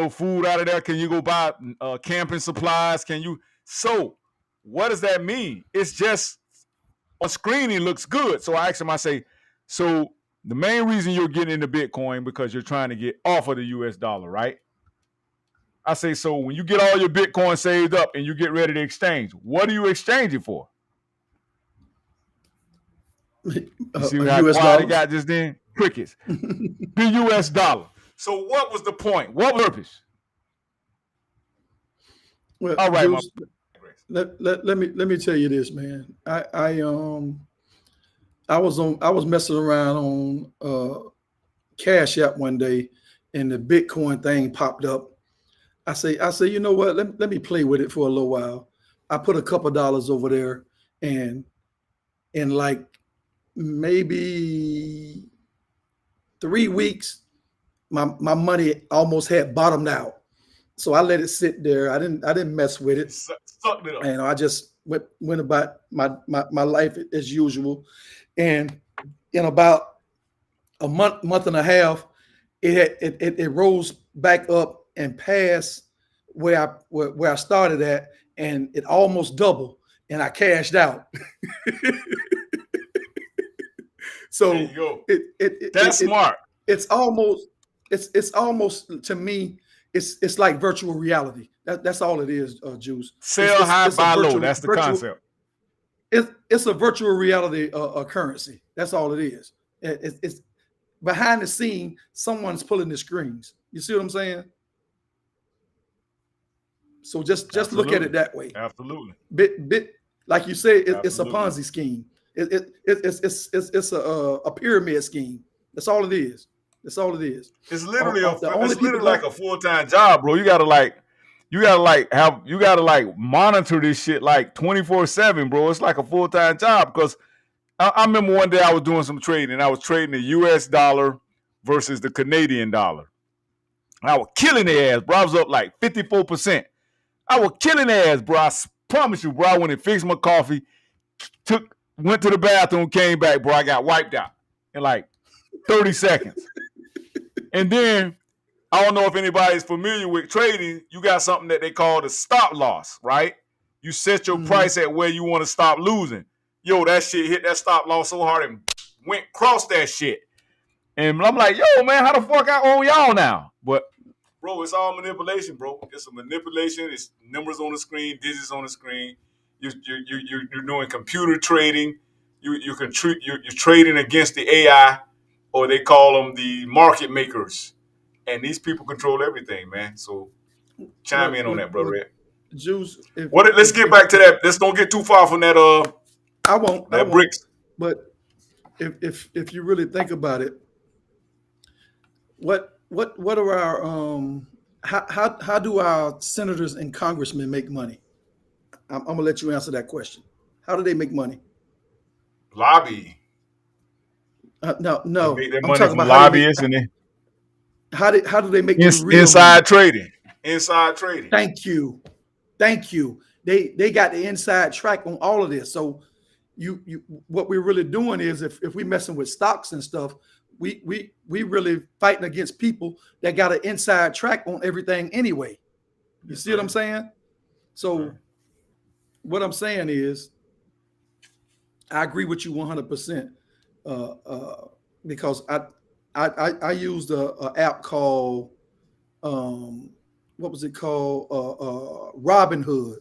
food out of there? Can you go buy camping supplies? Can you? So what does that mean? It's just on screen it looks good. So I asked him, I say, so the main reason you're getting into Bitcoin because you're trying to get off of the US dollar, right? I say, so when you get all your Bitcoin saved up and you get ready to exchange, what are you exchanging for? You see how quiet it got just then? Crickets. The US dollar. So what was the point? What purpose? Well, all right, Juice, let me tell you this, man. I was messing around on Cash App one day, and the Bitcoin thing popped up. I say, you know what? Let me play with it for a little while. I put a couple dollars over there, and in like maybe 3 weeks, my money almost had bottomed out. So I let it sit there. I didn't mess with it. Sucked it up. And I just went about my life as usual. And in about a month and a half, it rose back up and past where I started at, and it almost doubled, and I cashed out. So there you go. That's smart. It's almost to me, it's like virtual reality. That's all it is, Juice. Sell high, buy low. That's the concept. It's a virtual reality currency. That's all it is. It's behind the scene, someone's pulling the strings. You see what I'm saying? So just look at it that way. Absolutely. Bit like you say, it's a Ponzi scheme. It's a pyramid scheme. That's all it is. That's all it is. It's literally like a full-time job, bro. You gotta monitor this shit like 24/7, bro. It's like a full-time job because I remember one day I was doing some trading, and I was trading the U.S. dollar versus the Canadian dollar. And I was killing their ass, bro. I was up like 54%. I was killing their ass, bro. I promise you, bro. I went and fixed my coffee, went to the bathroom, came back, bro. I got wiped out in like 30 seconds. And then, I don't know if anybody's familiar with trading, you got something that they call the stop loss, right? You set your price at where you want to stop losing. Yo, that shit hit that stop loss so hard and went across that shit. And I'm like, yo, man, how the fuck I owe y'all now? But, bro, it's all manipulation, bro. It's a manipulation. It's numbers on the screen, digits on the screen. You're doing computer trading. You're trading against the AI, or they call them the market makers. And these people control everything, man. So chime in on that, brother. Juice. Let's get back to that. Let's don't get too far from that. I won't. Bricks. But if you really think about it, what are our how do our senators and congressmen make money? I'm gonna let you answer that question. How do they make money? Lobby. No. They make their I'm money talking from about lobbyists how do they make their real inside money? trading? Inside trading. Thank you. They got the inside track on all of this. So you what we're really doing is if we messing with stocks and stuff, we really fighting against people that got an inside track on everything anyway. You see what I'm saying? So what I'm saying is I agree with you 100%. Because I used a app called what was it called? Robinhood,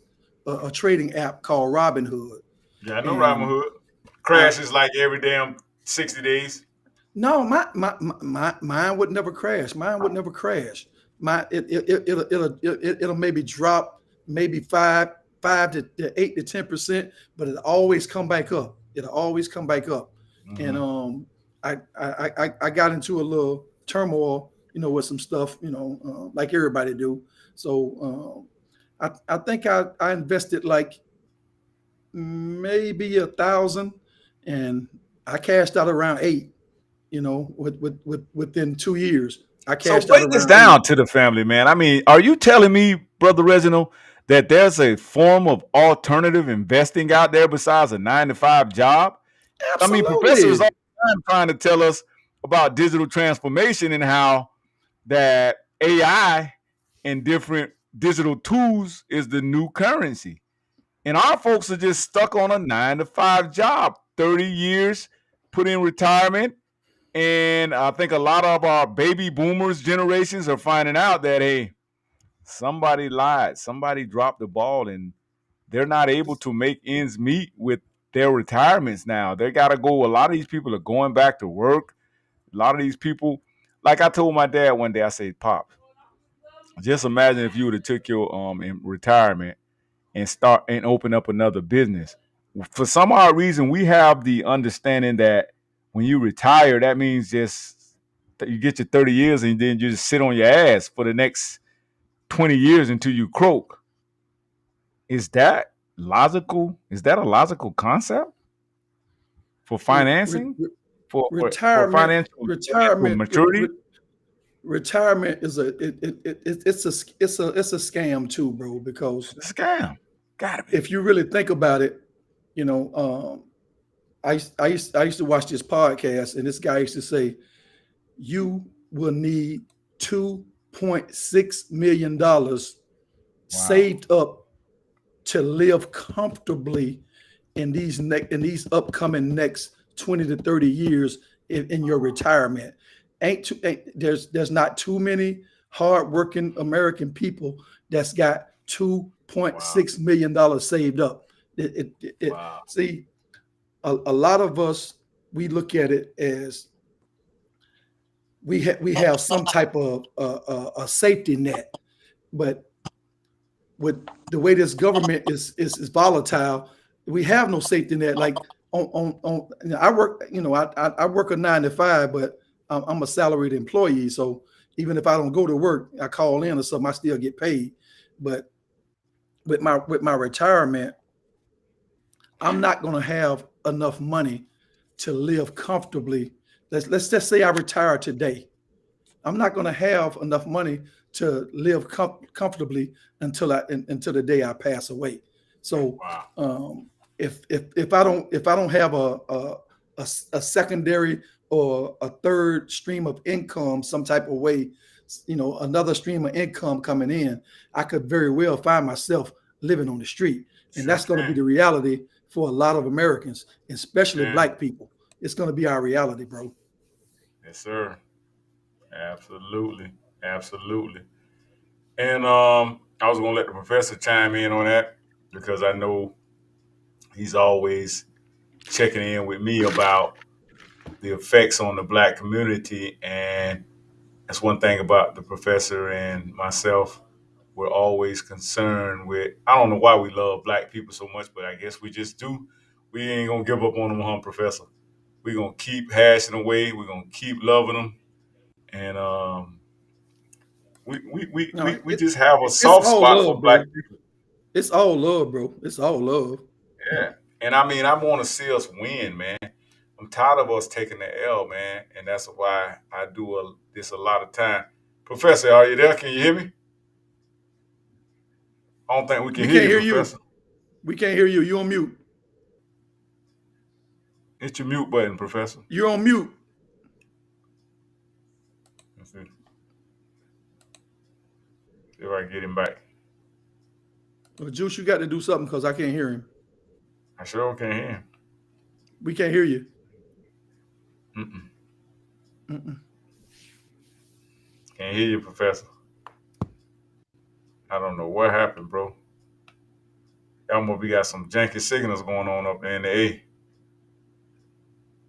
a trading app called Robinhood. Yeah, I know Robinhood. Crashes like every damn 60 days. No, mine would never crash. Mine would never crash. It'll maybe drop maybe 5 to 8 to 10%, but it'll always come back up. It'll always come back up. And I got into a little turmoil, with some stuff, like everybody do. So I think I invested like maybe 1,000, and I cashed out around 8. Within 2 years, I cashed out. So break this down to the family, man. I mean, are you telling me, Brother Reginald, that there's a form of alternative investing out there besides a 9-to-5 job? Absolutely. I mean, professors all the time trying to tell us about digital transformation and how that AI and different digital tools is the new currency. And our folks are just stuck on a 9-to-5 job, 30 years, put in retirement. And I think a lot of our baby boomers generations are finding out that, hey, somebody lied, somebody dropped the ball, and they're not able to make ends meet with their retirements now. They got to go. A lot of these people are going back to work. A lot of these people, like I told my dad one day, I said, Pop, just imagine if you would have took your in retirement and start and open up another business. For some odd reason, we have the understanding that when you retire, that means just you get your 30 years and then you just sit on your ass for the next 20 years until you croak. Is that logical? Is that a logical concept for financing? For financial maturity? Retirement is it's a scam too, bro, because it's a scam. Gotta be. If you really think about it, I used to watch this podcast, and this guy used to say, you will need $2.6 million saved up to live comfortably in these upcoming next 20 to 30 years in your retirement. There's not too many hardworking American people that's got $2.6 million saved up. See, a lot of us, we look at it as we have some type of a safety net, but with the way this government is volatile, we have no safety net. Like I work, I work a 9-to-5, but I'm a salaried employee. So even if I don't go to work, I call in or something, I still get paid. But with my retirement, I'm not going to have enough money to live comfortably. Let's just say I retire today. I'm not going to have enough money to live comfortably until the day I pass away. So if I don't have a secondary or a third stream of income, some type of way, another stream of income coming in, I could very well find myself living on the street, and that's going to be the reality for a lot of Americans, especially Black people. It's going to be our reality, bro. Yes, sir. Absolutely. And I was gonna let the professor chime in on that because I know he's always checking in with me about the effects on the Black community, and that's one thing about the professor and myself. We're always concerned with. I don't know why we love Black people so much, but I guess we just do. We ain't gonna give up on them, huh, Professor? We're gonna keep hashing away. We're gonna keep loving them, and we just have a soft spot for Black people. It's all love, bro. It's all love. Yeah, and I mean, I want to see us win, man. I'm tired of us taking the L, man, and that's why I do this a lot of time. Professor, are you there? Can you hear me? I don't think we can hear you, Professor. We can't hear you. You on mute. Hit your mute button, Professor. You're on mute. Let's see. See if I can get him back. Well, Juice, you got to do something because I can't hear him. I sure can't hear him. We can't hear you. Can't hear you, Professor. I don't know what happened, bro. Almost we got some janky signals going on up in the A.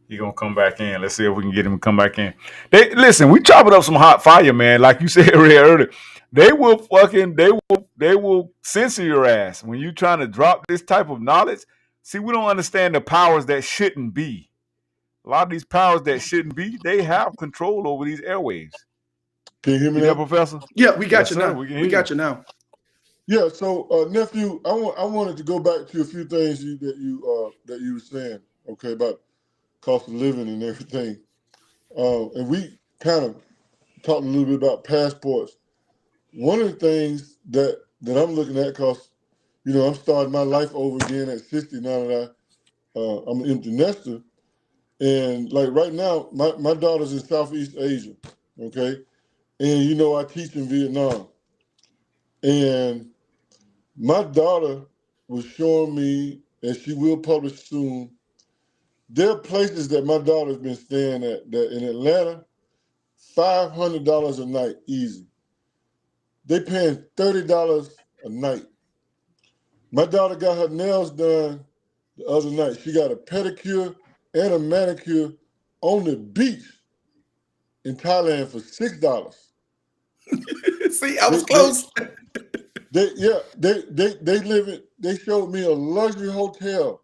He gonna come back in. Let's see if we can get him to come back in. Listen, we chopping up some hot fire, man. Like you said earlier, they will censor your ass when you trying to drop this type of knowledge. See, we don't understand the powers that shouldn't be. A lot of these powers that shouldn't be, they have control over these airwaves. Can you hear me now, Professor? Yeah, we got you now. We got you now. Yeah. So, nephew, I wanted to go back to a few things that you were saying. Okay, about cost of living and everything. And we kind of talked a little bit about passports. One of the things that I'm looking at, because, I'm starting my life over again at 60 now that I'm an empty nester. And like right now, my daughter's in Southeast Asia, okay? And, I teach in Vietnam. And my daughter was showing me, and she will publish soon, there are places that my daughter's been staying at that in Atlanta, $500 a night, easy. They paying $30 a night. My daughter got her nails done the other night. She got a pedicure and a manicure on the beach in Thailand for $6. See, I was close. They live in. They showed me a luxury hotel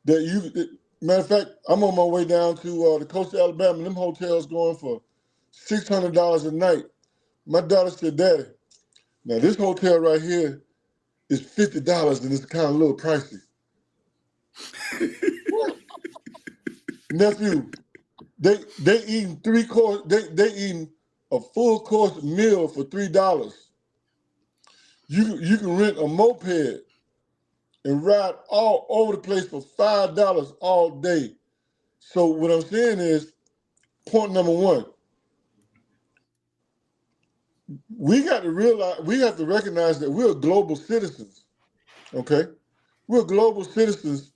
that matter of fact, I'm on my way down to the coast of Alabama, and them hotels going for $600 a night. My daughter said, Daddy, now this hotel right here is $50 and it's kind of a little pricey. Nephew, they eating they eating a full course meal for $3. You can rent a moped and ride all over the place for $5 all day. So what I'm saying is, point number one, we have to recognize that we're global citizens, okay? We're global citizens,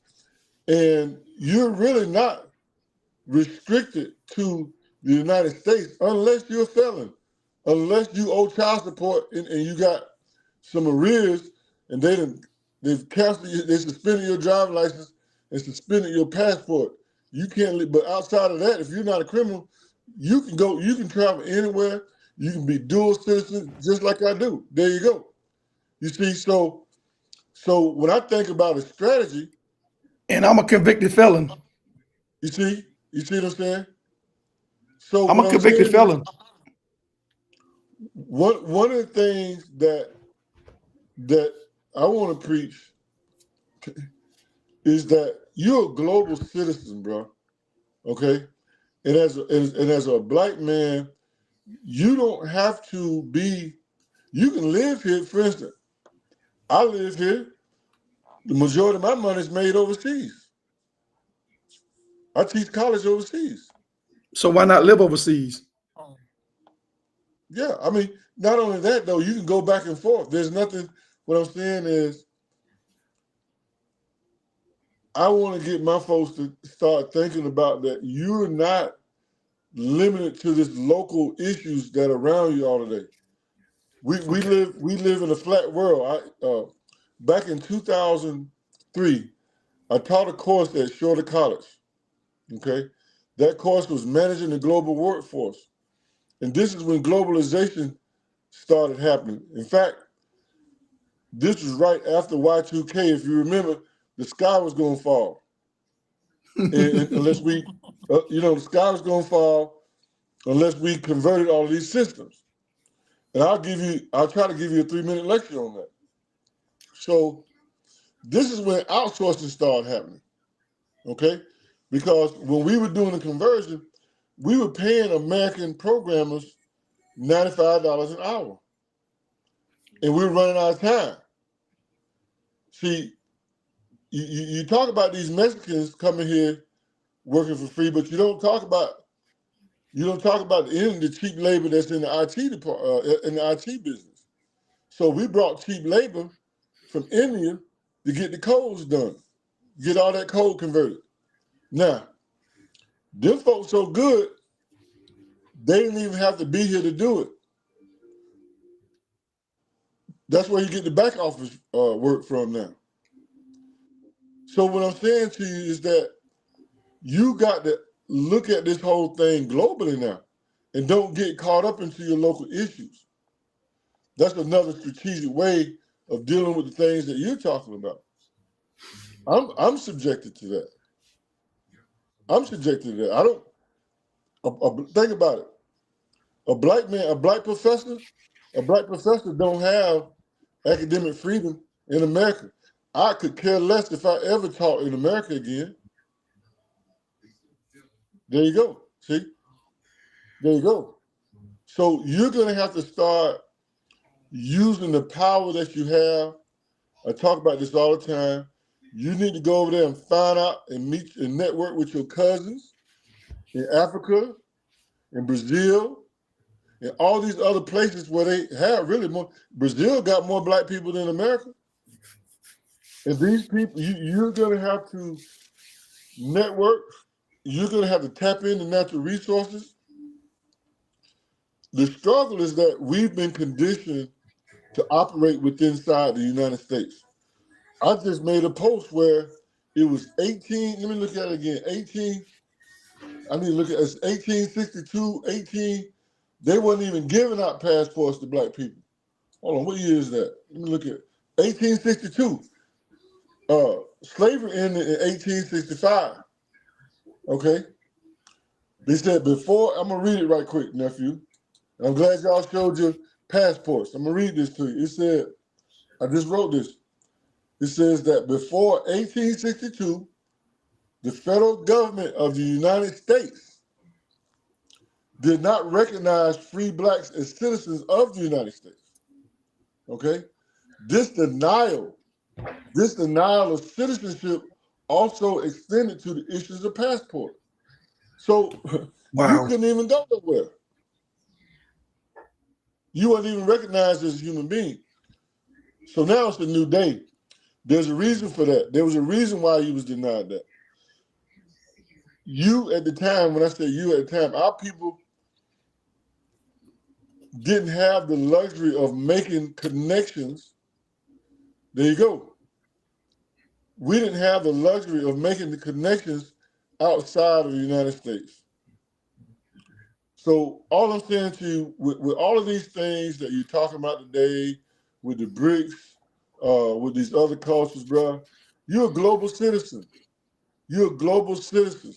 and you're really not restricted to the United States unless you're a felon, unless you owe child support and you got some arrears and they've canceled you, they suspended your driver's license and suspended your passport. You can't leave, but outside of that, if you're not a criminal, you can travel anywhere. You can be dual citizen just like I do. There you go. You see, so when I think about a strategy, and I'm a convicted felon. You see what I'm saying? So I'm a convicted felon. One of the things that I want to preach is that you're a global citizen, bro. Okay, and as a black man, you don't have to be. You can live here. For instance, I live here. The majority of my money is made overseas. I teach college overseas. So why not live overseas? Yeah, I mean, not only that though, you can go back and forth. There's nothing. What I'm saying is, I want to get my folks to start thinking about that. You're not limited to this local issues that are around you all today. We live in a flat world. Back in 2003, I taught a course at Shorter College. Okay, that course was managing the global workforce, and this is when globalization started happening. In fact, this was right after Y2K. If you remember, the sky was going to fall, and unless we, the sky was going to fall unless we converted all of these systems. And I'll try to give you a 3-minute lecture on that. So this is when outsourcing started happening, okay? Because when we were doing the conversion, we were paying American programmers $95 an hour. And we were running out of time. See, you talk about these Mexicans coming here working for free, but you don't talk about the cheap labor that's in the IT department, in the IT business. So we brought cheap labor from India to get the codes done, get all that code converted. Now, them folks so good, they didn't even have to be here to do it. That's where you get the back office work from now. So what I'm saying to you is that you got to look at this whole thing globally now and don't get caught up into your local issues. That's another strategic way of dealing with the things that you're talking about. I'm subjected to that. I'm subjected to that. I don't think about it. A black professor don't have academic freedom in America. I could care less if I ever taught in America again. There you go. See? There you go. So you're going to have to start using the power that you have. I talk about this all the time. You need to go over there and find out and meet and network with your cousins in Africa, in Brazil, and all these other places where they have really more. Brazil got more black people than America. And these people, you're going to have to network. You're going to have to tap into natural resources. The struggle is that we've been conditioned to operate within inside the United States. I just made a post where it was 18, let me look at it again, 18, I need to look at it, 1862, 18, they wasn't even giving out passports to black people. Hold on, what year is that? Let me look at it. 1862. Slavery ended in 1865, okay? They said before, I'm gonna read it right quick, nephew. I'm glad y'all showed your passports. I'm gonna read this to you. It said, I just wrote this. It says that before 1862, the federal government of the United States did not recognize free blacks as citizens of the United States. Okay? This denial of citizenship also extended to the issues of passport. So you couldn't even go nowhere. You weren't even recognized as a human being. So now it's a new day. There's a reason for that. There was a reason why you was denied that. You at the time, when I say you at the time, our people didn't have the luxury of making connections. There you go. We didn't have the luxury of making the connections outside of the United States. So all I'm saying to you, with all of these things that you're talking about today, with the BRICS, with these other cultures, bro, you're a global citizen. You're a global citizen.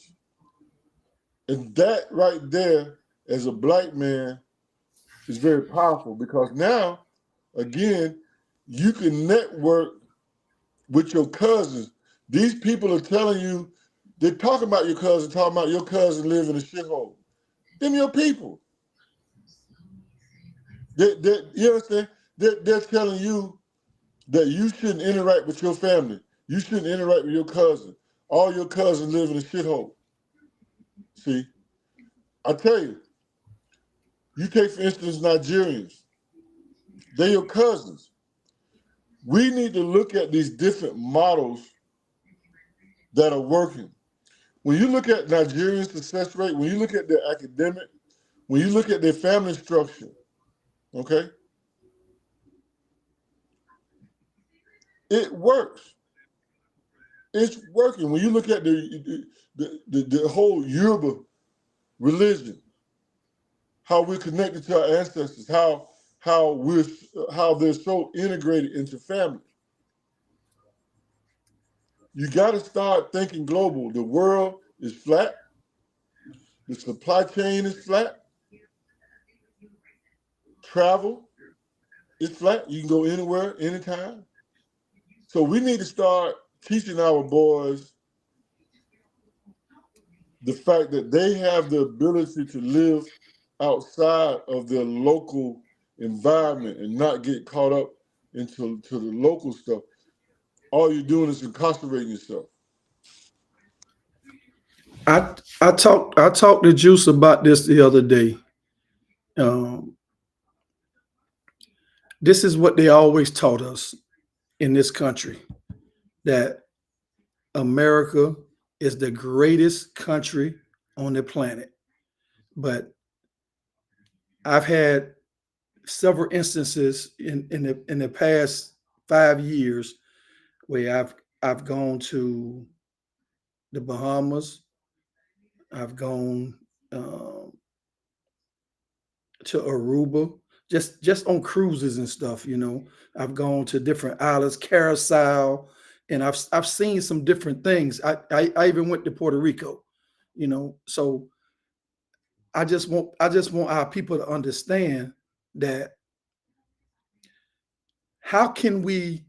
And that right there, as a black man, is very powerful because now, again, you can network with your cousins. These people are telling you, they're talking about your cousin, talking about your cousin live in a shithole. Them your people. You understand? They're telling you that you shouldn't interact with your family. You shouldn't interact with your cousin. All your cousins live in a shithole. See, I tell you, you take, for instance, Nigerians. They're your cousins. We need to look at these different models that are working. When you look at Nigerian success rate, when you look at their academic, when you look at their family structure, okay, it works. It's working. When you look at the whole Yoruba religion, how we're connected to our ancestors, how they're so integrated into family. You got to start thinking global. The world is flat. The supply chain is flat. Travel is flat. You can go anywhere, anytime. So we need to start teaching our boys the fact that they have the ability to live outside of their local environment and not get caught up into the local stuff. All you're doing is incarcerating yourself. I talked to Juice about this the other day. This is what they always taught us in this country, that America is the greatest country on the planet. But I've had several instances in the past 5 years where I've gone to the Bahamas, I've gone to Aruba, just on cruises and stuff. I've gone to different islands, Carousel, and I've seen some different things. I even went to Puerto Rico. So I just want our people to understand that how can we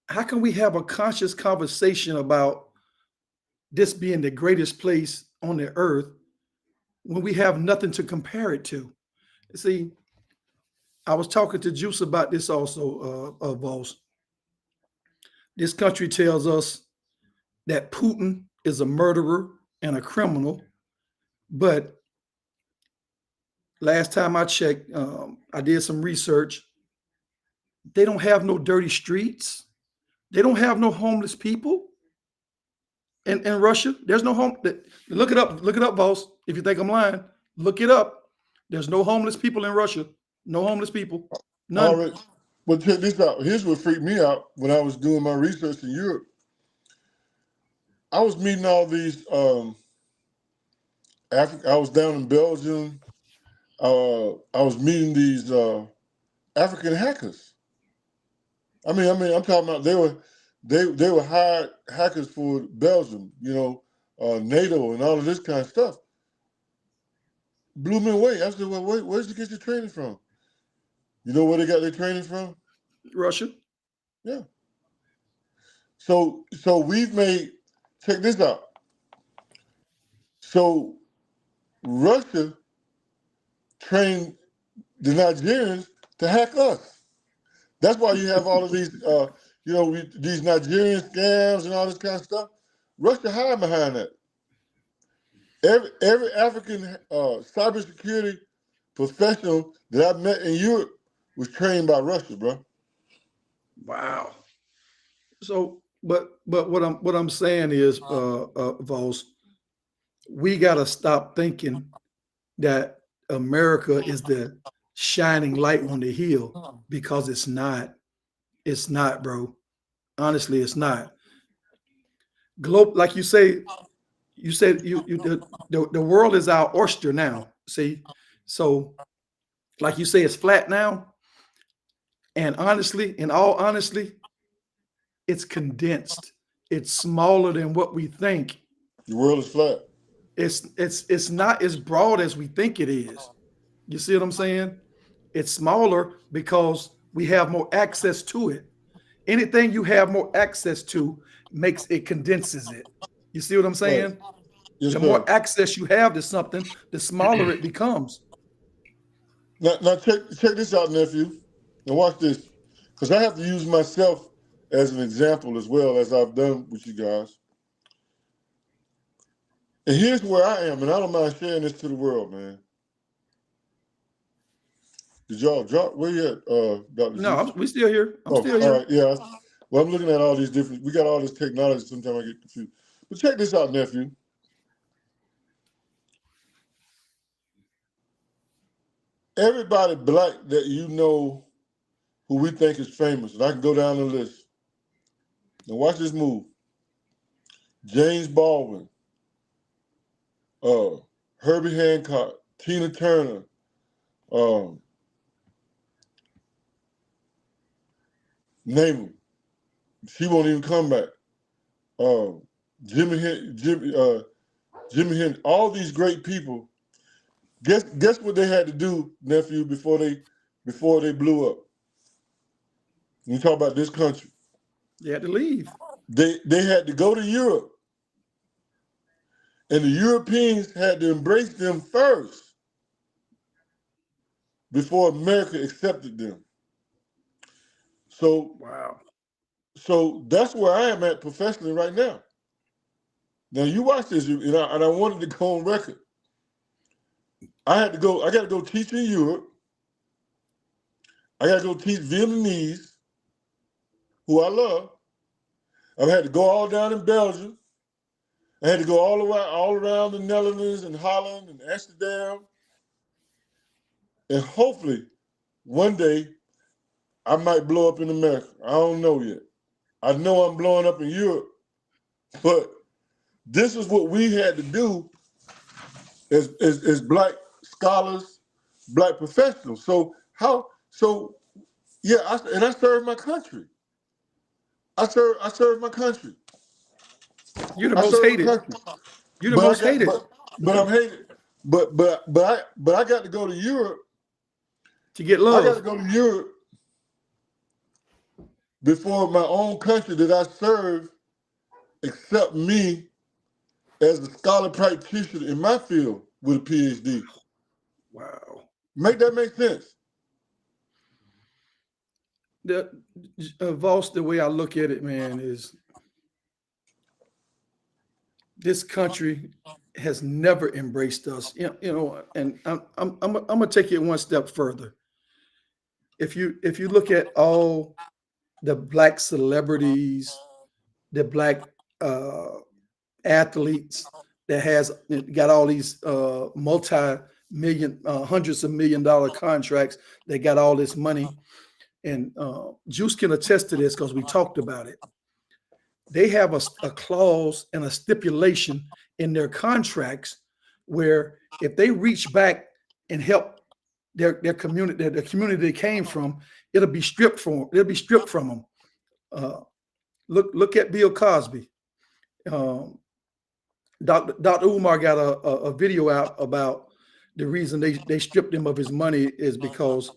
have a conscious conversation about this being the greatest place on the earth when we have nothing to compare it to? See, I was talking to Juice about this also, Voss. This country tells us that Putin is a murderer and a criminal, but last time I checked, I did some research. They don't have no dirty streets. They don't have no homeless people in Russia. There's no home. Look it up, Voss. If you think I'm lying, look it up. There's no homeless people in Russia. No homeless people. None. All right. Well, check this out. Here's what freaked me out when I was doing my research in Europe. I was meeting all these I was down in Belgium. I was meeting these African hackers. I mean, I'm talking about they were hired hackers for Belgium, NATO and all of this kind of stuff. Blew me away. I said, well, where'd you get your training from? You know where they got their training from? Russia. Yeah. So we've made, check this out. So Russia trained the Nigerians to hack us. That's why you have all of these, these Nigerian scams and all this kind of stuff. Russia hide behind that. Every African cybersecurity professional that I've met in Europe was trained by Russia, bro. Wow. So, but what I'm saying is, Voss, we got to stop thinking that America is the shining light on the hill, because it's not. It's not, bro. Honestly, it's not. Like you say, the world is our oyster now. See, so like you say, it's flat now. And honestly, in all honesty, it's condensed. It's smaller than what we think. The world is flat. It's not as broad as we think it is. You see what I'm saying? It's smaller because we have more access to it. anything you have more access to makes it condenses it. You see what I'm saying? Right. Yes, The sir. more access you have to something, the smaller it becomes. Now check this out, nephew, and watch this, because I have to use myself as an example as well as I've done with you guys. And here's where I am, and I don't mind sharing this to the world, man. Did y'all drop? Where you at, Dr. No, Juwce? we still here. I'm Oh, still all here. right, yeah. Well, I'm looking at all these different. We got all this technology. Sometimes I get confused. But check this out, nephew. Everybody black that you know who we think is famous, and I can go down the list. Now watch this move. James Baldwin, Herbie Hancock, Tina Turner, name them. She won't even come back. Jimmy Henry, all these great people. Guess what they had to do, nephew, before they blew up. When you talk about this country, They had to leave. they had to go to Europe, and the Europeans had to embrace them first before America accepted them. So Wow. So that's where I am at professionally right now. Now you watch this, and I wanted to go on record. I got to go teach in Europe. I got to go teach Vietnamese, who I love. I've had to go all down in Belgium. I had to go all around the Netherlands and Holland and Amsterdam. And hopefully, one day, I might blow up in America. I don't know yet. I know I'm blowing up in Europe, but this is what we had to do as black scholars, black professionals. So yeah, I serve my country. I serve my country. You're the I most serve my hated. country. You're the most hated. But I'm hated. But I got to go to Europe To get I got love. to go to Europe before my own country that I serve accept me as a scholar practitioner in my field with a PhD. Wow. Make that make sense? The Voss, the way I look at it, man, is this country has never embraced us. You know, and I'm gonna take it one step further. If you look at all the black celebrities, the black athletes that got all these multi-million, hundreds of $1 million contracts, they got all this money. And Juice can attest to this because we talked about it. They have a clause and a stipulation in their contracts where if they reach back and help their community, the community they came from, it'll be stripped from them. Look at Bill Cosby. Dr. Umar got a video out about the reason they stripped him of his money is because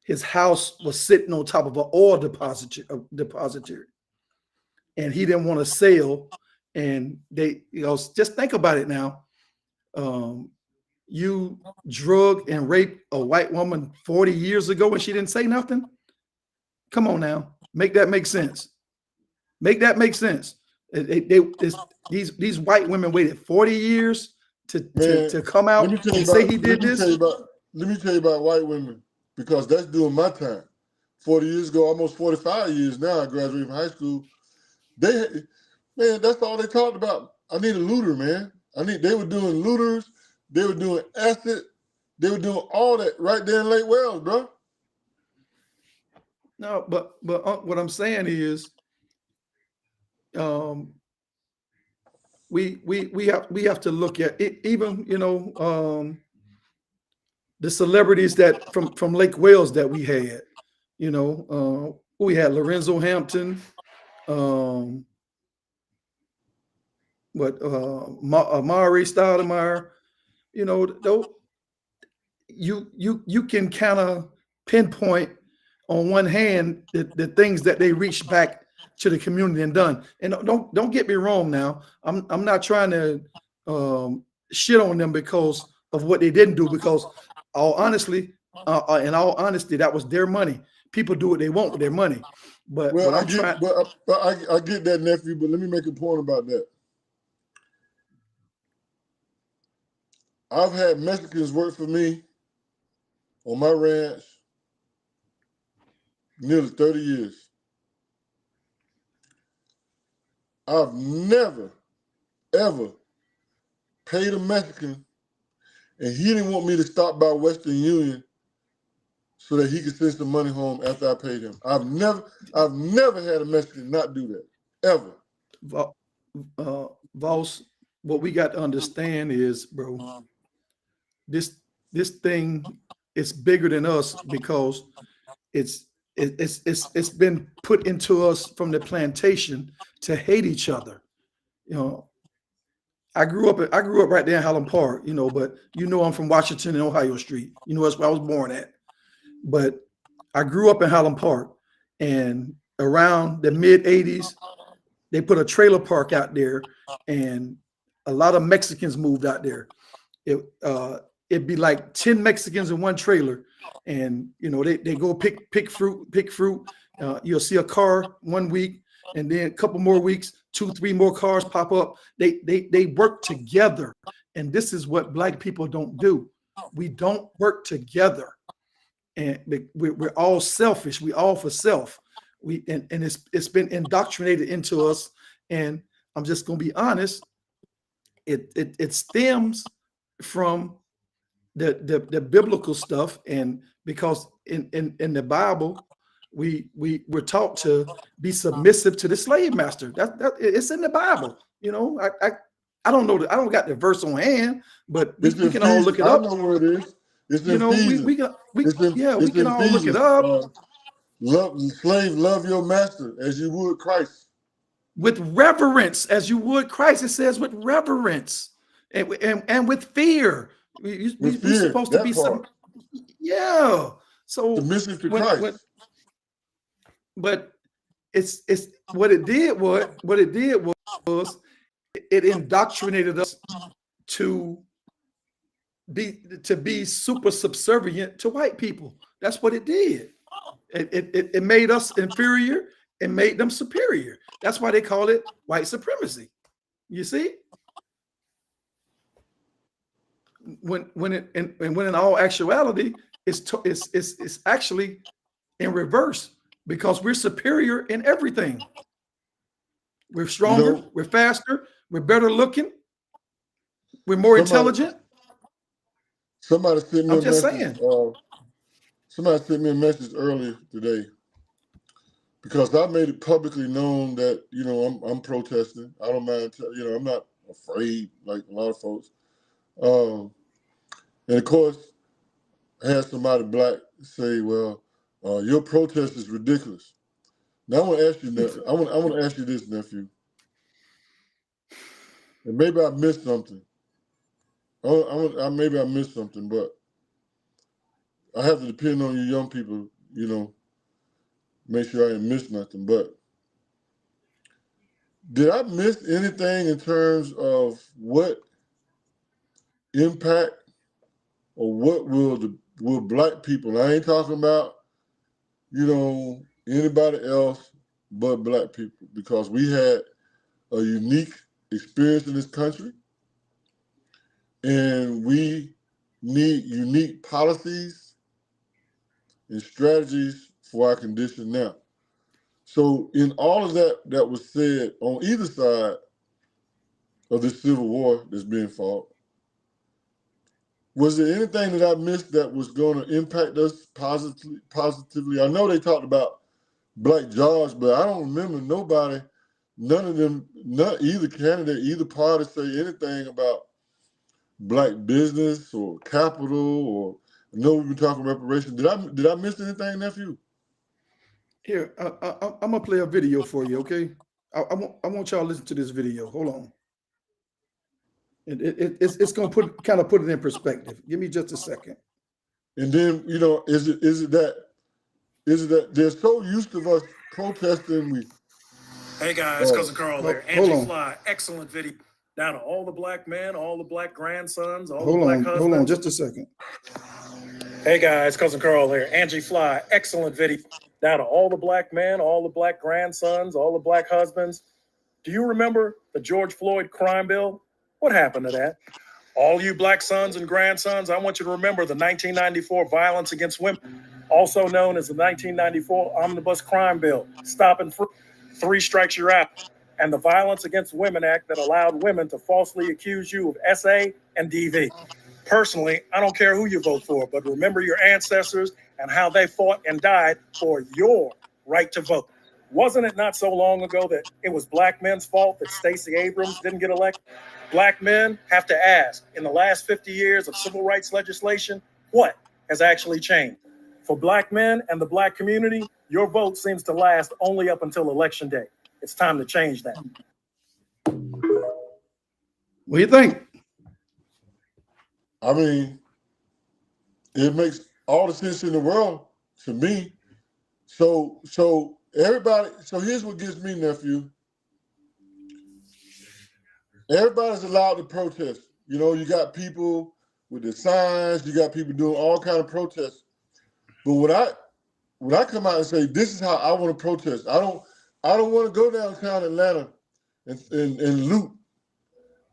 his house was sitting on top of an oil depository, and he didn't want to sell. And they, just think about it now. You drug and raped a white woman 40 years ago and she didn't say nothing. Come on now, make that make sense. Make that make sense. These white women waited 40 years to come out and say he did this. Let me tell you about white women, because that's doing my time. 40 years ago, almost 45 years now, I graduated from high school. That's all they talked about. I need a looter, man. They were doing looters. They were doing acid. They were doing all that right there in Lake Wales, bro. No, but what I'm saying is, we have to look at it, even the celebrities that from Lake Wales that we had. We had Lorenzo Hampton, Mari Stoudemire. You can kind of pinpoint on one hand, the things that they reached back to the community and done. And don't get me wrong now. I'm not trying to shit on them because of what they didn't do, because in all honesty, that was their money. People do what they want with their money. But Well, what I'm trying, I get that, nephew, but let me make a point about that. I've had Mexicans work for me on my ranch nearly 30 years. I've never, ever paid a Mexican, and he didn't want me to stop by Western Union so that he could send some money home after I paid him. I've never had a Mexican not do that, ever. Voss, what we got to understand is, bro, this thing is bigger than us, because it's been put into us from the plantation to hate each other. You know, I grew up right there in Highland Park, but I'm from Washington and Ohio Street. That's where I was born at. But I grew up in Highland Park, and around the mid 80s, they put a trailer park out there, and a lot of Mexicans moved out there. It'd be like 10 Mexicans in one trailer, and they go pick fruit. You'll see a car one week, and then a couple more weeks, 2-3 more cars pop up. They work together, and this is what Black people don't do. We don't work together, and we're all selfish. We all for self. And it's been indoctrinated into us. And I'm just gonna be honest. It stems from the biblical stuff, and because in the Bible, we're taught to be submissive to the slave master. That it's in the Bible. I don't know I don't got the verse on hand, but we can all look it up. I know where it is. It's in Ephesians. We can all look it up. Love your master as you would Christ. With reverence, as you would Christ. It says with reverence and with fear. We're supposed to be some. Yeah. So submissive to Christ. But it's what it did was it indoctrinated us to be super subservient to white people. That's what it did. It made us inferior and made them superior. That's why they call it white supremacy. You see? When in all actuality, it's actually in reverse, because we're superior in everything. We're stronger, we're faster, we're better looking, we're more intelligent. Somebody sent me I'm just saying. Somebody sent me a message earlier today, because I made it publicly known that I'm protesting. I don't mind. I'm not afraid like a lot of folks. And of course, I had somebody Black say, "Well, your protest is ridiculous." Now I want to ask you. I want to ask you this, nephew. And maybe I missed something. Maybe I missed something, but I have to depend on you young people, make sure I didn't miss nothing. But did I miss anything in terms of what impact or what will Black people, I ain't talking about, anybody else but Black people, because we had a unique experience in this country, and we need unique policies and strategies for our condition now. So in all of that was said on either side of this civil war that's being fought, was there anything that I missed that was going to impact us positively? I know they talked about Black jobs, but I don't remember none of them, not either candidate, either party say anything about Black business or capital, or I know we've been talking reparations. Did I miss anything, nephew? Here, I'm gonna play a video for you, okay? I want y'all to listen to this video. Hold on. It's gonna put it in perspective. Give me just a second. And then is it that is that they're so used to us protesting. Hey guys, Cousin Carl here. Hold Angie on. Fly, excellent video. Down to all the black men, all the black grandsons, all the Hold black on. husbands. Hold on just a second. Hey guys, Cousin Carl here. Angie Fly, excellent video. Down to all the black men, all the black grandsons, all the black husbands. Do you remember the George Floyd crime bill? What happened to that? All you black sons and grandsons, I want you to remember the 1994 Violence Against Women, also known as the 1994 Omnibus Crime Bill. Stop and free. 3 strikes you're out. And the Violence Against Women Act that allowed women to falsely accuse you of SA and DV. Personally, I don't care who you vote for, but remember your ancestors and how they fought and died for your right to vote. Wasn't it not so long ago that it was black men's fault that Stacey Abrams didn't get elected? Black men have to ask, in the last 50 years of civil rights legislation, what has actually changed? For black men and the black community, your vote seems to last only up until election day. It's time to change that. What do you think? I mean, it makes all the sense in the world to me. So everybody, so here's what gets me, nephew. Everybody's allowed to protest. You know, you got people with the signs, you got people doing all kind of protests. But when I come out and say, this is how I want to protest, I don't want to go downtown Atlanta and loot.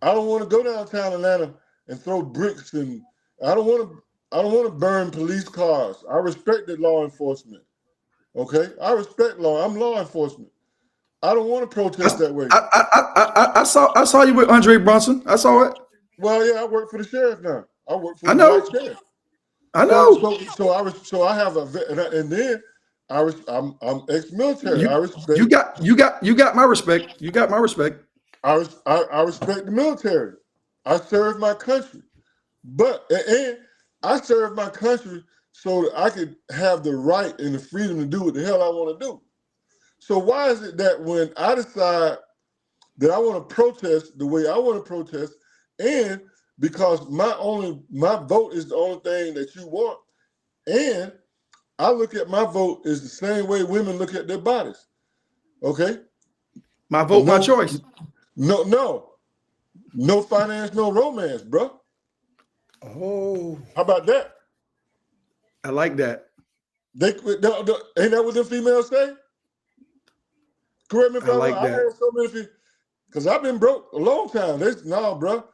I don't want to go downtown Atlanta and throw bricks, and I don't want to burn police cars. I respect the law enforcement. Okay, I respect law. I'm law enforcement. I don't want to protest that way. I saw you with Andre Brunson. I saw it. Well, yeah, I work for the sheriff now. I work for I the know. black sheriff. I know. So I have and then I'm ex-military. I respect. You got my respect. You got my respect. I respect the military. I serve my country, and I serve my country so that I could have the right and the freedom to do what the hell I want to do. So why is it that when I decide that I want to protest the way I want to protest, and because my vote is the only thing that you want, and I look at my vote as the same way women look at their bodies. Okay? My vote, my choice. No finance, no romance, bro. Oh, how about that? I like that. Ain't that what the females say? Correct me if I'm wrong. I heard so many, because I've been broke a long time. Bro.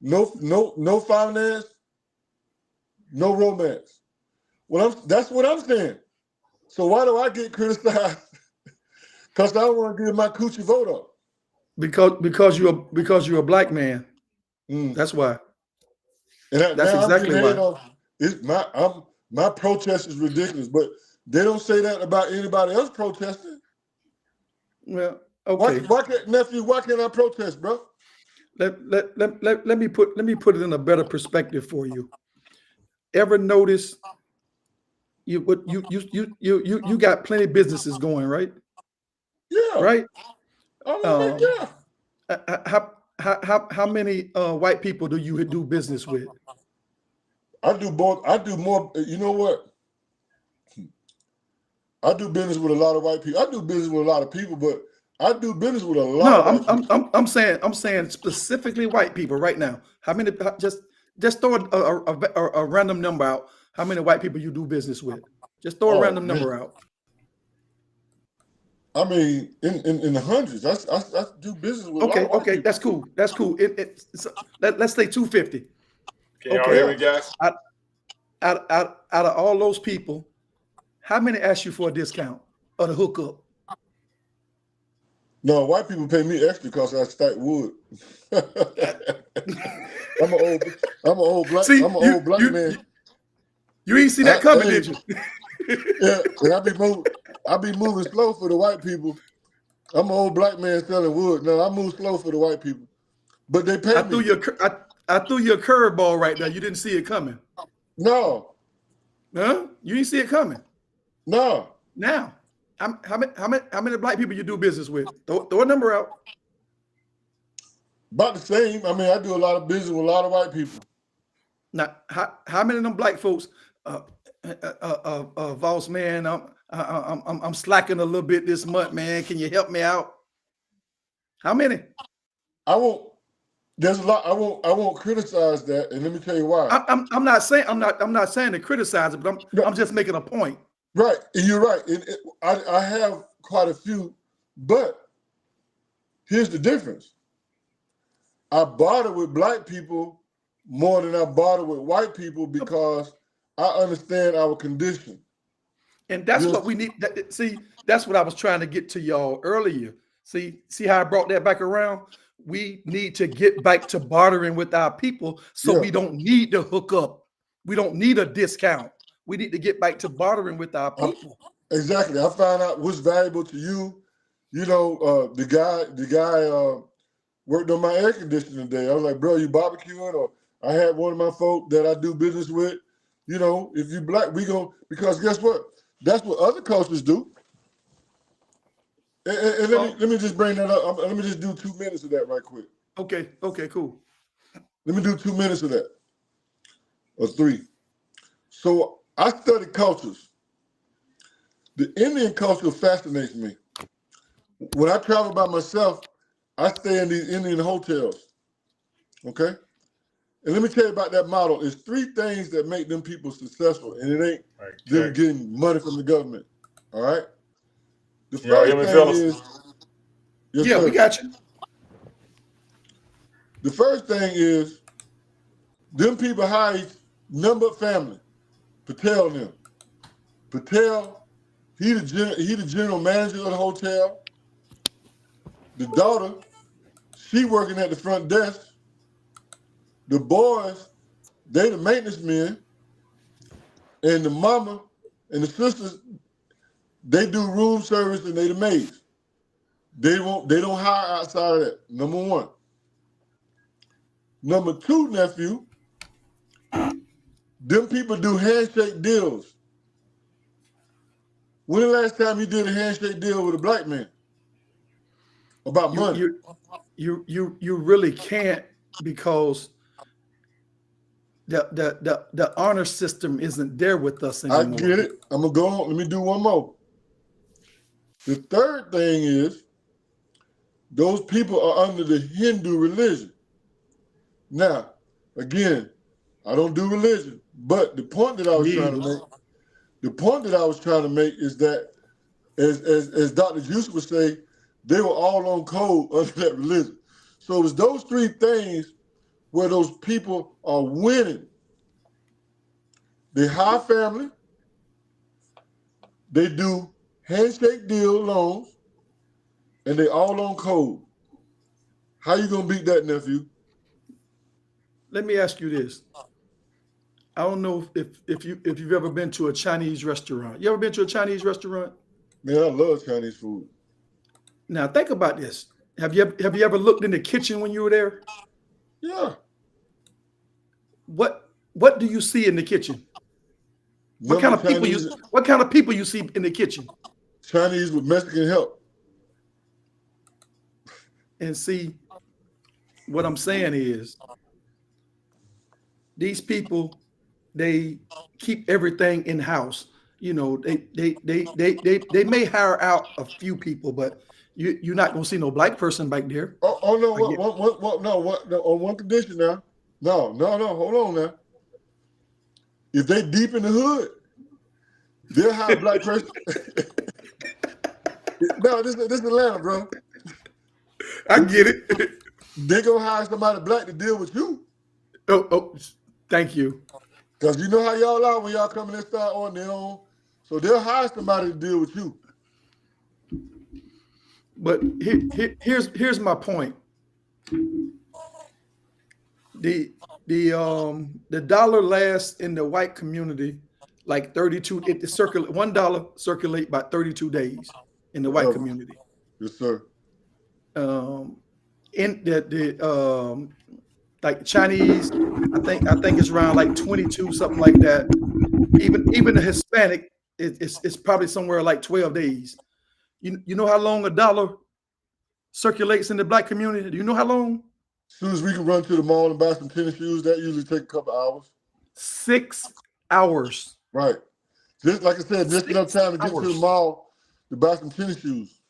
No finance, no romance. That's what I'm saying. So why do I get criticized? Because I don't want to give my coochie vote up. Because you're a black man. That's why. And that's exactly why. My protest is ridiculous, but they don't say that about anybody else protesting. Well, okay. Why can't I protest, bro? Let me put it in a better perspective for you. Ever notice you got plenty of businesses going, right? Yeah. Right? Yeah. How many white people do you do business with? I do both. I do more. You know what? I do business with a lot of white people. I do business with a lot of people, but I do business with a lot. No, I'm saying specifically white people right now. How many? Just throw a random number out. How many white people you do business with? Just throw a random number out. I mean, in the hundreds. I do business with. Okay, a lot of white people. That's cool. Let's say 250. Can y'all hear me, guys? Out of all those people, how many ask you for a discount or the hookup? No, white people pay me extra because I stack wood. I'm an old black man. You ain't see that coming, did you? Yeah, and I be moving slow for the white people. I'm an old black man selling wood. No, I move slow for the white people, but they pay me. I threw you a curveball right there. You didn't see it coming. No. Huh? You didn't see it coming. No. Now, how many black people you do business with? Throw a number out. About the same. I mean, I do a lot of business with a lot of white people. Now, how many of them black folks? Voss, man, I'm slacking a little bit this month, man. Can you help me out? How many? I won't. There's a lot. I won't criticize that, and let me tell you why. I'm not saying to criticize it, but I'm just making a point. Right, and you're right. I have quite a few, but here's the difference. I barter with black people more than I barter with white people because I understand our condition. And that's what we need. See, that's what I was trying to get to y'all earlier. See how I brought that back around? We need to get back to bartering with our people so we don't need to hook up. We don't need a discount. We need to get back to bartering with our people. Exactly. I find out what's valuable to you. You know, the guy worked on my air conditioning today. I was like, bro, you barbecuing? Or I had one of my folk that I do business with. You know, if you black, we go, because guess what? That's what other cultures do. And let me just bring that up. Let me just do 2 minutes of that right quick. Okay, cool. Let me do 2 minutes of that, or 3. So I study cultures. The Indian culture fascinates me. When I travel by myself, I stay in these Indian hotels, okay? And let me tell you about that model. It's 3 things that make them people successful, and it ain't them getting money from the government, all right? The first thing is... Yes, we got you. The first thing is them people hire number of family. Patel them. Patel, he the general manager of the hotel. The daughter, she working at the front desk. The boys, they the maintenance men. And the mama and the sisters, they do room service and they the maids. They don't hire outside of that, number 1. Number 2, nephew, them people do handshake deals. When the last time you did a handshake deal with a black man about money? You really can't, because the honor system isn't there with us anymore. I get it. I'm gonna go on. Let me do one more. The third thing is those people are under the Hindu religion. Now, again, I don't do religion, but the point that I was trying to make is that, as Dr. Juwce would say, they were all on code under that religion. So it's those 3 things where those people are winning. They hire family, they do handshake deal loans, and they all on code. How you gonna beat that, nephew? Let me ask you this. I don't know if you've ever been to a Chinese restaurant. You ever been to a Chinese restaurant? Man, I love Chinese food. Now think about this. Have you ever looked in the kitchen when you were there? Yeah. What do you see in the kitchen? What kind of people you see in the kitchen? Chinese with Mexican help. And see, what I'm saying is, these people, they keep everything in house. You know, they may hire out a few people, but you're not gonna see no black person back there. Oh no! On one condition now. No. Hold on now. If they deep in the hood, they'll hire a black person. No, this is Atlanta, bro. I get it. They gonna hire somebody black to deal with you. Oh, thank you. Because you know how y'all are when y'all come in and start on their own. So they'll hire somebody to deal with you. But here's my point. The dollar lasts in the white community like 32. $1 circulate by 32 days in the white community. Yes, sir. In the like Chinese, I think it's around like 22, something like that. Even the Hispanic, it's probably somewhere like 12 days. You know how long a dollar circulates in the black community? Do you know how long? As soon as we can run to the mall and buy some tennis shoes, that usually takes a couple hours. 6 hours. Right. Just like I said, just enough 6 time to get to the hours. mall to buy some tennis shoes.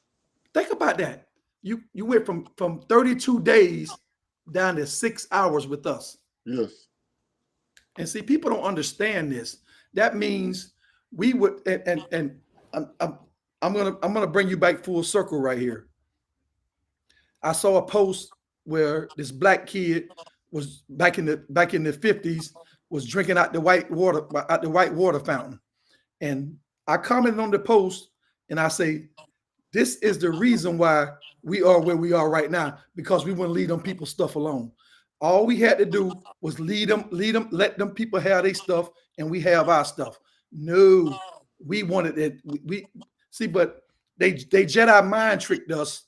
Think about that. You went from 32 days down to 6 hours with us. Yes. And see, people don't understand this. That means we would, and I'm gonna bring you back full circle right here. I saw a post where this black kid was back in the 50s was drinking out the white water fountain, and I commented on the post and I say, this is the reason why we are where we are right now, because we wouldn't leave them people stuff alone. All we had to do was lead them, let them people have their stuff, and we have our stuff. No, we wanted it. We see, but they Jedi mind tricked us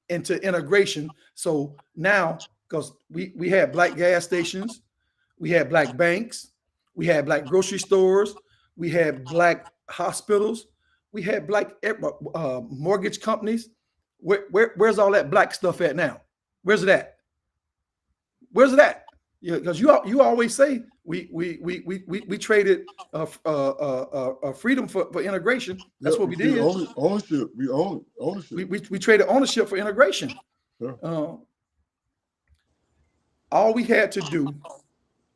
into integration. So now, because we had black gas stations, we had black banks, we had black grocery stores, we had black hospitals, we had black mortgage companies. Where's all that black stuff at now? Where's it at? Where's it at? Because you always say we traded freedom for integration. That's what we did. Ownership. We own it. Ownership. We traded ownership for integration. Yeah. All we had to do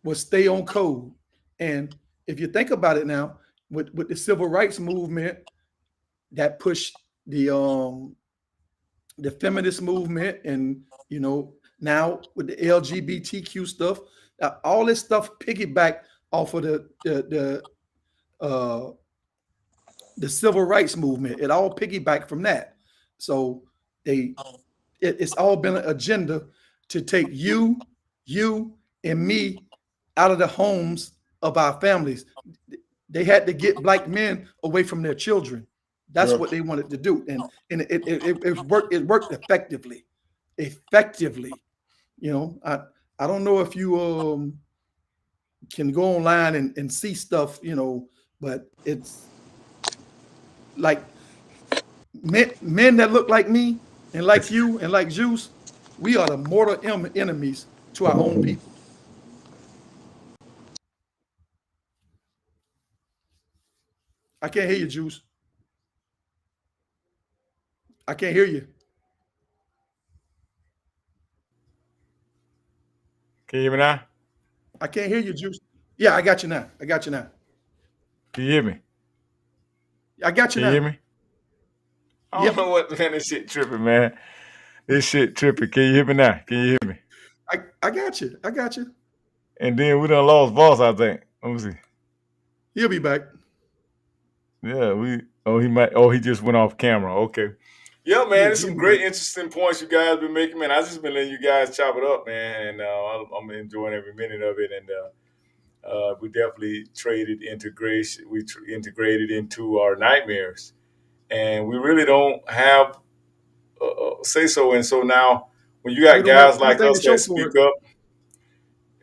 was stay on code. And if you think about it now, with the civil rights movement that pushed the feminist movement, and now with the LGBTQ stuff, all this stuff piggyback off of the civil rights movement. It all piggyback from that. So it's all been an agenda to take you and me out of the homes of our families. They had to get black men away from their children. That's what they wanted to do, and it worked. It worked effectively. I don't know if you can go online and see stuff, but it's like men that look like me and like you and like Juwce. We are the mortal enemies to our own people. I can't hear you, Juwce. I can't hear you. Can you hear me now? I can't hear you, Juwce. Yeah, I got you now. Can you hear me? I got you now. Can you hear me? I don't know what, man. This shit tripping, man. This shit tripping. Can you hear me now? Can you hear me? I got you. And then we done lost Boss, I think. Let me see. He'll be back. Yeah, he just went off camera. Okay. Yeah, man, there's some great, interesting points you guys been making, man. I just been letting you guys chop it up, man, and I'm enjoying every minute of it. And we definitely traded integration. We integrated into our nightmares, and we really don't have say so. And so now, when you got guys like us that speak up,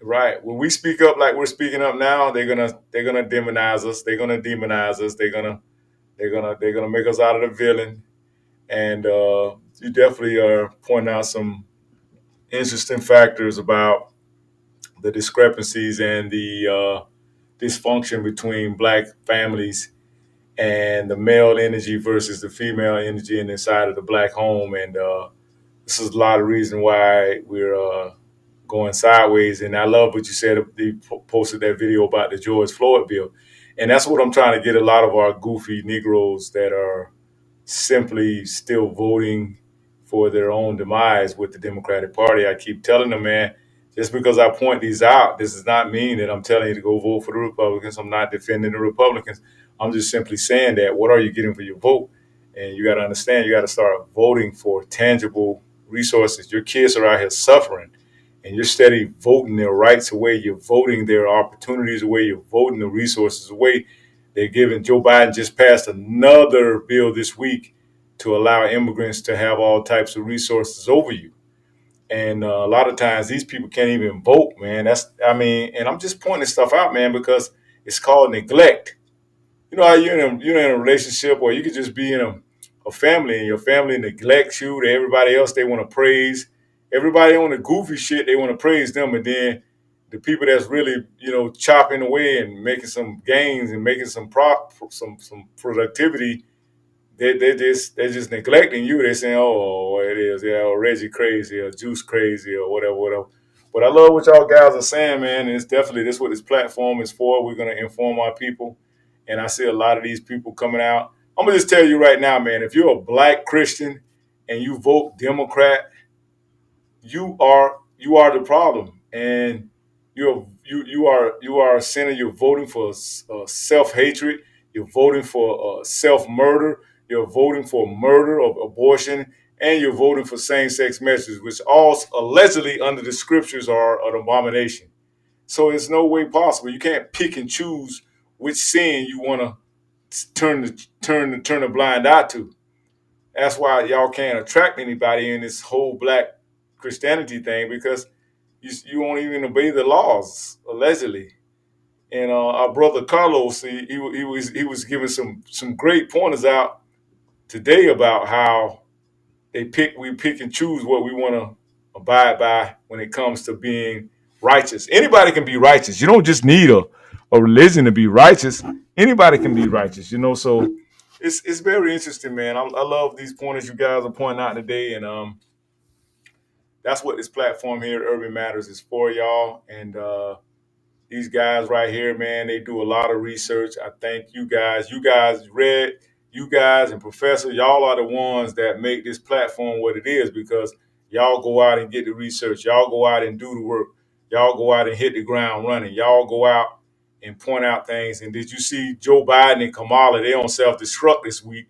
right? When we speak up like we're speaking up now, they're gonna demonize us. They're gonna demonize us. They're gonna make us out of the villain. And you definitely are pointing out some interesting factors about the discrepancies and the dysfunction between black families and the male energy versus the female energy inside of the black home. And this is a lot of reason why we're going sideways. And I love what you said. They posted that video about the George Floyd bill. And that's what I'm trying to get a lot of our goofy Negroes that are simply still voting for their own demise with the Democratic Party. I keep telling them, man, just because I point these out, this does not mean that I'm telling you to go vote for the Republicans. I'm not defending the Republicans. I'm just simply saying that what are you getting for your vote? And you got to understand, you got to start voting for tangible resources. Your kids are out here suffering, and you're steady voting their rights away. You're voting their opportunities away. You're voting the resources away. They're giving. Joe Biden just passed another bill this week to allow immigrants to have all types of resources over you. And a lot of times these people can't even vote, man. And I'm just pointing this stuff out, man, because it's called neglect. You know how you're in a relationship, or you could just be in a family, and your family neglects you to everybody else they want to praise. Everybody on the goofy shit, they want to praise them, and then the people that's really, chopping away and making some gains and making some some productivity, they're just neglecting you. They're saying, "Oh, it is, yeah, or Reggie crazy, or Juice crazy, or whatever, whatever." But I love what y'all guys are saying, man. And it's definitely this what this platform is for. We're gonna inform our people, and I see a lot of these people coming out. I'm gonna just tell you right now, man. If you're a black Christian and you vote Democrat, you are the problem, and you are a sinner. You're voting for self hatred. You're voting for self murder. You're voting for murder of abortion, and you're voting for same sex marriages, which all allegedly under the scriptures are an abomination. So it's no way possible. You can't pick and choose which sin you want to turn a blind eye to. That's why y'all can't attract anybody in this whole black Christianity thing, because you won't even obey the laws allegedly. And our brother Carlos, he was giving some great pointers out today about how we pick and choose what we want to abide by when it comes to being righteous. Anybody can be righteous. You don't just need a religion to be righteous. Anybody can be righteous. So it's very interesting, man. I love these pointers you guys are pointing out today, and that's what this platform here at Urban Matters is for, y'all. And these guys right here, man, they do a lot of research. I thank you guys. You guys and Professor, y'all are the ones that make this platform what it is, because y'all go out and get the research. Y'all go out and do the work. Y'all go out and hit the ground running. Y'all go out and point out things. And did you see Joe Biden and Kamala? They on self-destruct this week.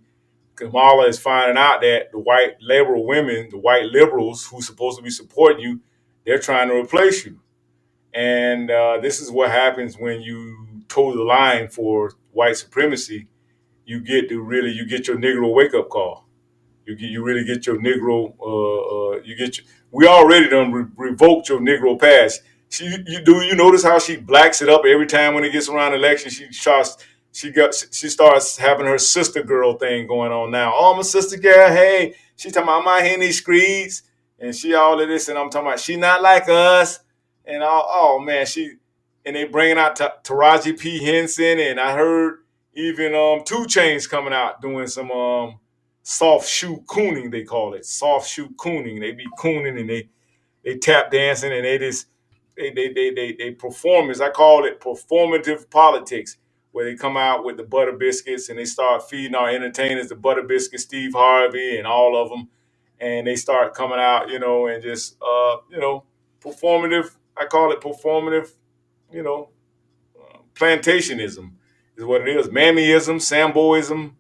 Kamala is finding out that the white liberal women, the white liberals who's supposed to be supporting you, they're trying to replace you. And this is what happens when you toe the line for white supremacy. You get your Negro wake up call. You really get your Negro. We already done revoked your Negro pass. You notice how she blacks it up every time when it gets around election? She starts having her sister girl thing going on now. Oh, I'm a sister girl. Hey, she talking about, I'm out here in these streets, and she all of this, and I'm talking about she not like us, and all. Oh man, and they bringing out Taraji P Henson, and I heard even 2 Chainz coming out doing some soft shoe cooning. They call it soft shoe cooning. They be cooning and they tap dancing, and they performance. I call it performative politics, where they come out with the butter biscuits and they start feeding our entertainers the butter biscuits, Steve Harvey and all of them, and they start coming out, and just performative. I call it performative, you know, plantationism is what it is. Mammyism, Samboism,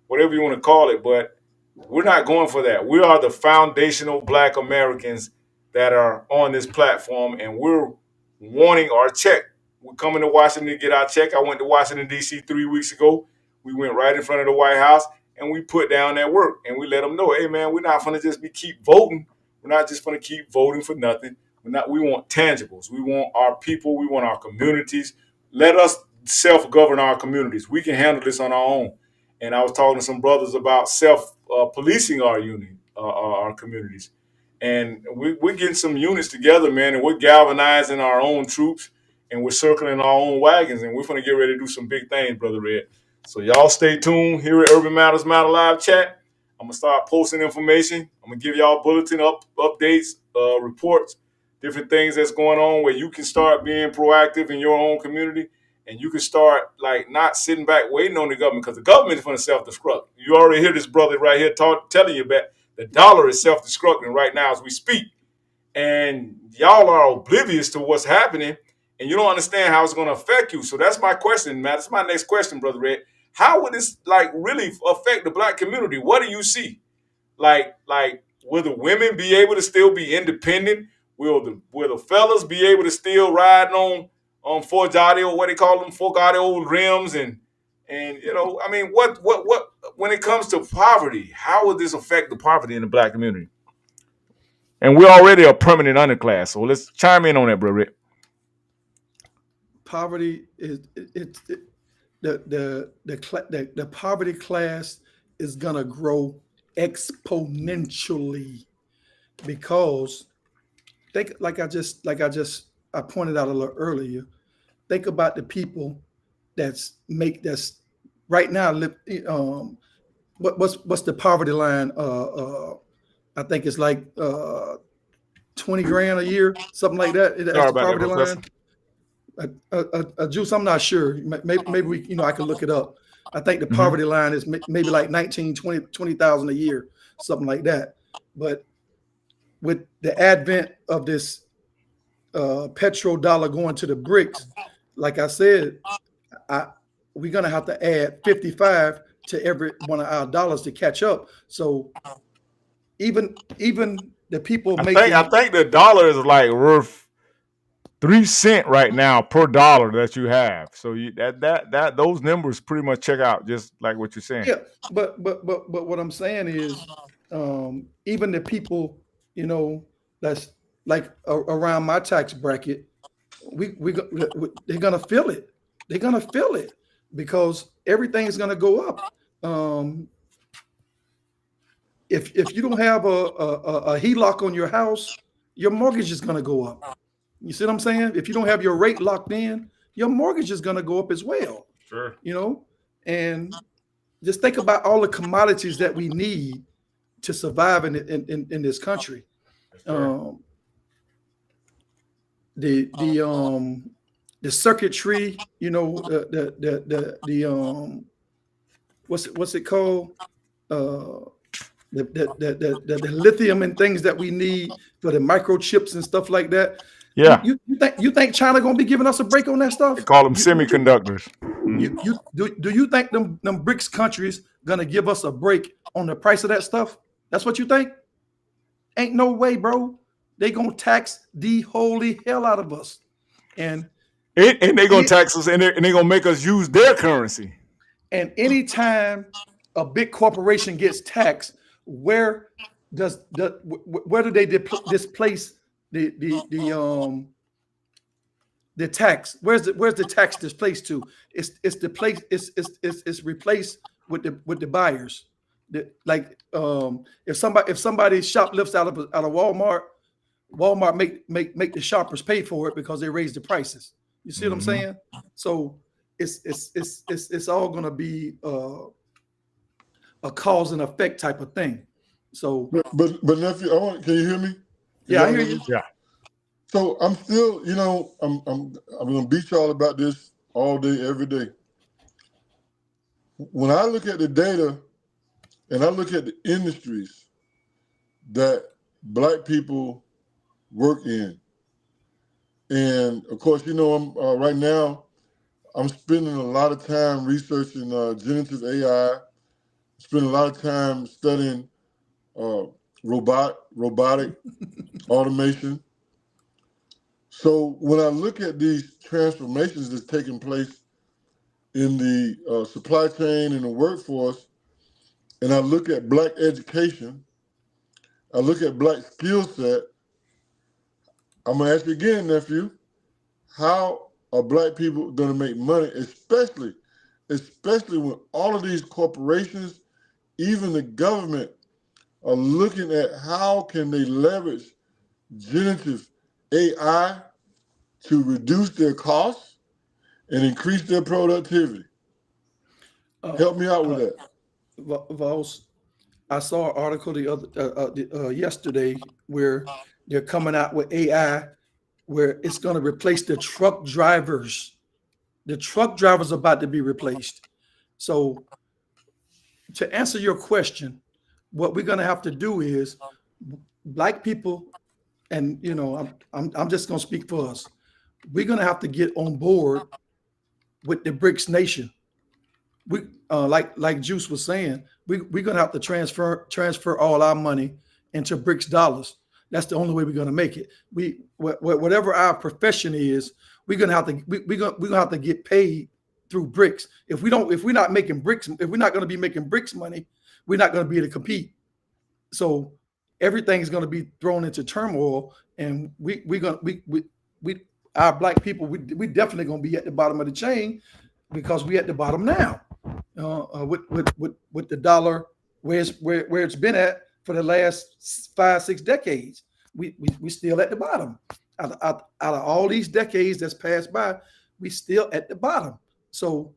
whatever you want to call it, but we're not going for that. We are the foundational Black Americans that are on this platform, and we're wanting our check. We're coming to Washington to get our check. I went to Washington, D.C. 3 weeks ago. We went right in front of the White House, and we put down that work, and we let them know, hey, man, we're not going to just keep voting. We're not just going to keep voting for nothing. We want tangibles. We want our people. We want our communities. Let us self-govern our communities. We can handle this on our own. And I was talking to some brothers about self-policing our communities. And we're getting some units together, man, and we're galvanizing our own troops, and we're circling our own wagons, and we're going to get ready to do some big things, Brother Red. So y'all stay tuned here at Urban Matters Matter Live Chat. I'm going to start posting information. I'm going to give y'all bulletin updates, reports, different things that's going on where you can start being proactive in your own community. And you can start not sitting back waiting on the government, because the government is going to self-destruct. You already hear this brother right here telling you that the dollar is self-destructing right now as we speak. And y'all are oblivious to what's happening, and you don't understand how it's going to affect you. So that's my question, Matt. That's my next question, Brother Red. How would this really affect the Black community? What do you see? Will the women be able to still be independent? Will the fellas be able to still ride on Ford Audio, what they call them, Ford Audio rims, and what when it comes to poverty, how would this affect the poverty in the Black community? And we're already a permanent underclass, so let's chime in on that, bro, Rick. Poverty is the poverty class is gonna grow exponentially, because like I just I pointed out a little earlier. Think about the people that's right now. What's the poverty line? I think it's like 20 grand a year, something like that. That's the poverty line. Juice, I'm not sure. Maybe we, I can look it up. I think the poverty line is maybe like 20,000 a year, something like that. But with the advent of this petrodollar going to the BRICS, like I said, we're gonna have to add 55 to every one of our dollars to catch up. So even the people I think the dollar is like worth 3 cents right now per dollar that you have. So that those numbers pretty much check out, just like what you're saying. Yeah, but what I'm saying is, even the people, that's like around my tax bracket, they're gonna feel it. They're gonna feel it because everything's gonna go up. If you don't have a HELOC on your house, your mortgage is gonna go up. You see what I'm saying? If you don't have your rate locked in, your mortgage is gonna go up as well. Sure. And just think about all the commodities that we need to survive in this country. The circuitry, what's it called? The lithium and things that we need for the microchips and stuff like that. Yeah. You think China gonna be giving us a break on that stuff? They call them semiconductors. Do you think them BRICS countries gonna give us a break on the price of that stuff? That's what you think? Ain't no way, bro. They gonna tax the holy hell out of us, and they gonna tax us, and they gonna make us use their currency. And anytime a big corporation gets taxed, where do they displace the tax? Where's the tax displaced to? It's replaced with the buyers. If somebody shoplifts out of Walmart make the shoppers pay for it because they raise the prices. You see what I'm saying? So it's all gonna be a cause and effect type of thing. So, but nephew, can you hear me? Yeah, I hear you. Yeah. So I'm still, I'm gonna beat y'all about this all day, every day. When I look at the data and I look at the industries that Black people work in, and of course, I'm right now I'm spending a lot of time researching generative AI. Spending a lot of time studying robotic automation. So when I look at these transformations that's taking place in the supply chain and the workforce, and I look at Black education, I look at Black skill set, I'm gonna ask you again, nephew, how are Black people gonna make money, especially when all of these corporations, even the government, are looking at how can they leverage generative AI to reduce their costs and increase their productivity. Help me out with that. Voss, I saw an article yesterday where they're coming out with AI where it's going to replace the truck drivers. The truck drivers are about to be replaced. So to answer your question, what we're going to have to do is Black people, and I'm just going to speak for us. We're going to have to get on board with the BRICS nation. We like Juwce was saying, we're going to have to transfer all our money into BRICS dollars. That's the only way we're going to make it. Whatever our profession is, we're going to have to get paid through BRICS. If we're not making BRICS, if we're not going to be making BRICS money, we're not going to be able to compete. So everything's going to be thrown into turmoil, and our Black people, we definitely going to be at the bottom of the chain because we at the bottom now with the dollar where it's been at for the last 5-6 decades. We still at the bottom. out of all these decades that's passed by, we still at the bottom. So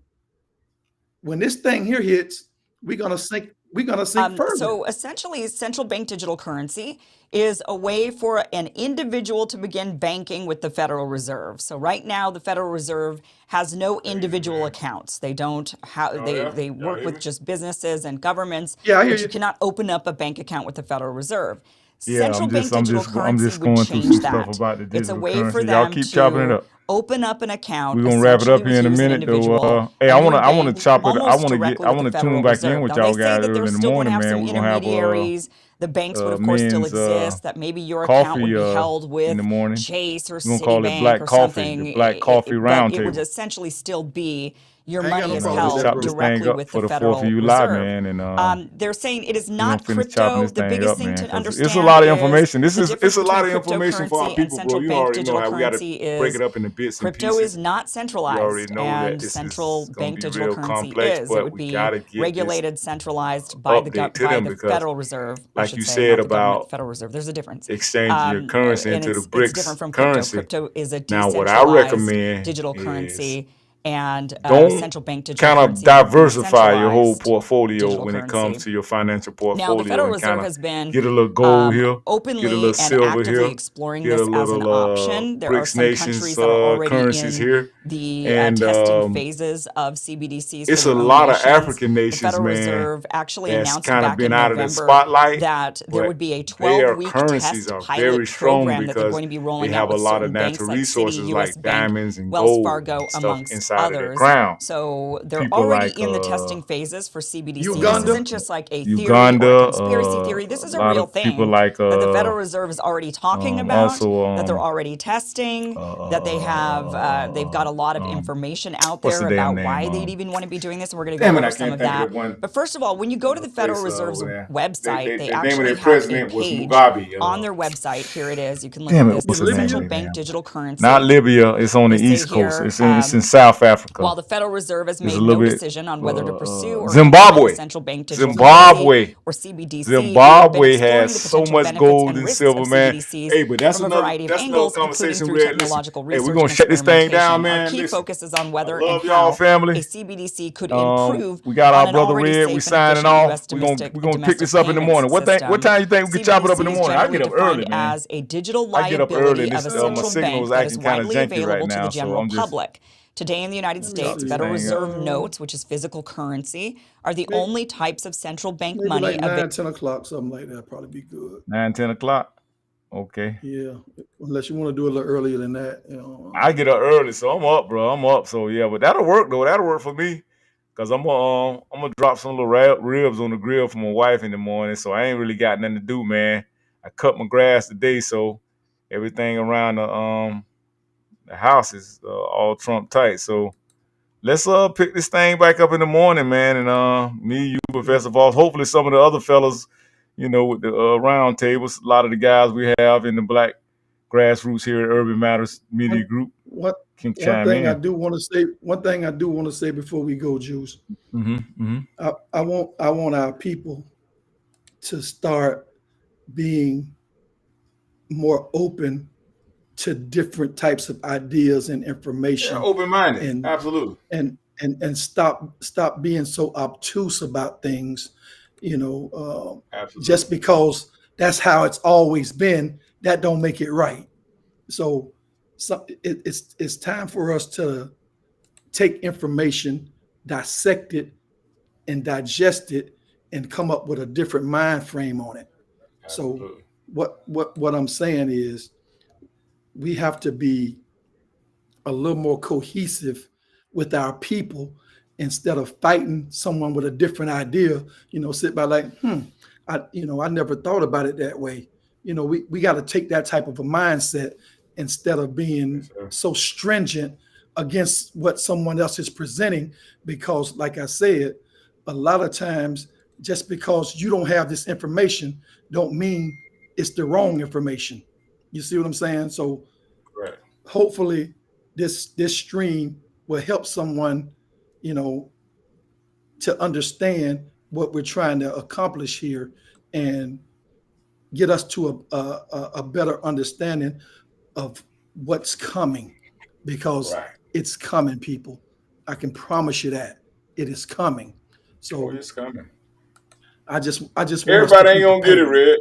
when this thing here hits, we're gonna sink. We're gonna sink further. So essentially, central bank digital currency is a way for an individual to begin banking with the Federal Reserve. So right now, the Federal Reserve has no individual accounts. They don't have. They work with just businesses and governments. Yeah, I hear but you you. cannot open up a bank account with the Federal Reserve. Yeah, Central bank I'm digital just currency going would through some change stuff that. about the It's a digital way currency. for Y'all them keep chopping it to up. open up an account. We're gonna wrap it up essentially here in a with you as an minute, though. individual, Hey, I and you wanna would chop it. bank I almost wanna directly I with wanna the tune Federal back in Reserve. with Now, y'all they say guys that early they're in the still going to morning, have some man. We're gonna have intermediaries. The banks would, of course, still men's exist. That maybe your account would coffee be held in with the morning. Chase or We're gonna call it Citibank Black or Coffee, something. the Black Coffee But it would Roundtable. essentially still be your I ain't got money no is problem with Let's that, held chop bro. this thing directly up with for the the 4th Federal of July, Reserve. man, and They're saying it is we're gonna not finish chopping crypto. this The thing biggest up, thing man, to 'cause understand it's a lot of is information. This the is difference it's a lot between of information for our cryptocurrency and people, bro. central You bank already know digital how we gotta currency break is it up into bits and crypto pieces. is not We already centralized, know that and this central is gonna bank be digital real currency complex, is. It but would we be gotta get this regulated, centralized by update to by them the because, Federal Reserve, I like should you say, said not the government, the about Federal Reserve. There's a difference. exchanging your currency And into the it's different BRICS from crypto. currency. Crypto is a Now, what I decentralized recommend digital is currency, and don't central bank digital kind of currency would be diversify your whole centralized portfolio digital when it currency. comes to your financial Now, the portfolio Federal and kind Reserve of has been get a little gold here, get a openly little and silver actively here, exploring get a this as an little option. There are BRICS some nations countries that are already currencies in here. the And testing phases of CBDCs for it's a their own lot of nations. African The nations, Federal man, Reserve actually that's announced kind of back been in out of the November spotlight, that there but would be a their 12-week currencies test are very pilot strong program that they're because going to be they rolling out have a with lot of certain banks natural like Citi, resources U.S. like Bank, diamonds and Wells gold Fargo, and stuff amongst inside of their others. ground. So they're People already like in the testing phases for CBDC. This Uganda. isn't just like a theory or a Uganda, conspiracy theory. This a is a lot real of people thing like that the Federal Reserve is already talking about, that they're also already testing, that they have, they've got a lot of information out what's the there damn about why name? they'd even want to be doing this, and we're going to Damn go it, I over some can't of think of that. that one. But first of all, when you go to the Federal place Reserve's over there. website, they The name of actually their have a president was page Mugabe. on their website. Here it is. You can look Damn at it, this. what's This his is name? central bank digital currency. Not Libya. It's on the They say East Coast. here, It's in South Africa. while the Federal Reserve has It's a made little no bit, decision on whether to pursue or implement Zimbabwe. a central bank digital Zimbabwe. currency or CBDC, they've been Zimbabwe exploring has the so potential much benefits gold and and risks silver, of man. CBDCs Hey, but that's from a another variety of angles, including conversation through we had. Listen, technological hey, we're research gonna and shut this thing down, experimentation. man. Our key Listen, focus is on I whether and love y'all, how family. a CBDC could improve We got on our an brother already Red. safe We and signing efficient U.S. off. We're gonna pick domestic this up in the payments morning. What system. time you think we can chop it up in the CBDC is morning? I generally get up early, defined man. as a digital I get up early. liability of a My central signal bank is that is acting kind of widely janky available right to now, the so general I'm just public. Today in the United Let me States, see. Federal thing Reserve up. notes, which is physical currency, are the Maybe, only types of central bank maybe money like available. 9, 10 o'clock, something like that. Probably be good. 9, 10 o'clock. Okay. Yeah, unless you want to do a little earlier than that. I get up early, so I'm up, bro. I'm up. So yeah, but that'll work though. That'll work for me. Cause I'm gonna drop some little ribs on the grill for my wife in the morning. So I ain't really got nothing to do, man. I cut my grass today, so everything around the house is all Trump tight. So let's pick this thing back up in the morning, man. And me, you, Professor Voss. Hopefully some of the other fellas, with the round tables, a lot of the guys we have in the Black Grassroots here at Urban Matters Media Group What can one chime thing I in. do want to say. One thing I do want to say before we go, Juice. I want our people to start being more open to different types of ideas and information. Yeah, open-minded. and Absolutely. and stop being so obtuse about things, Absolutely. just because that's how it's always been, that don't make it right. So it's time for us to take information, dissect it, and digest it, and come up with a different mind frame on it. Absolutely. So what I'm saying is, we have to be a little more cohesive with our people instead of fighting someone with a different idea. Sit by like, I never thought about it that way. We got to take that type of a mindset instead of being so stringent against what someone else is presenting, because like I said, a lot of times, just because you don't have this information don't mean it's the wrong information. You see what I'm saying? So Right. hopefully this stream will help someone, to understand what we're trying to accomplish here, and get us to a better understanding of what's coming, because Right. it's coming, people. I can promise you that it is coming. Oh, So it's coming. I just want us to Everybody be ain't gonna get it, prepared. Red.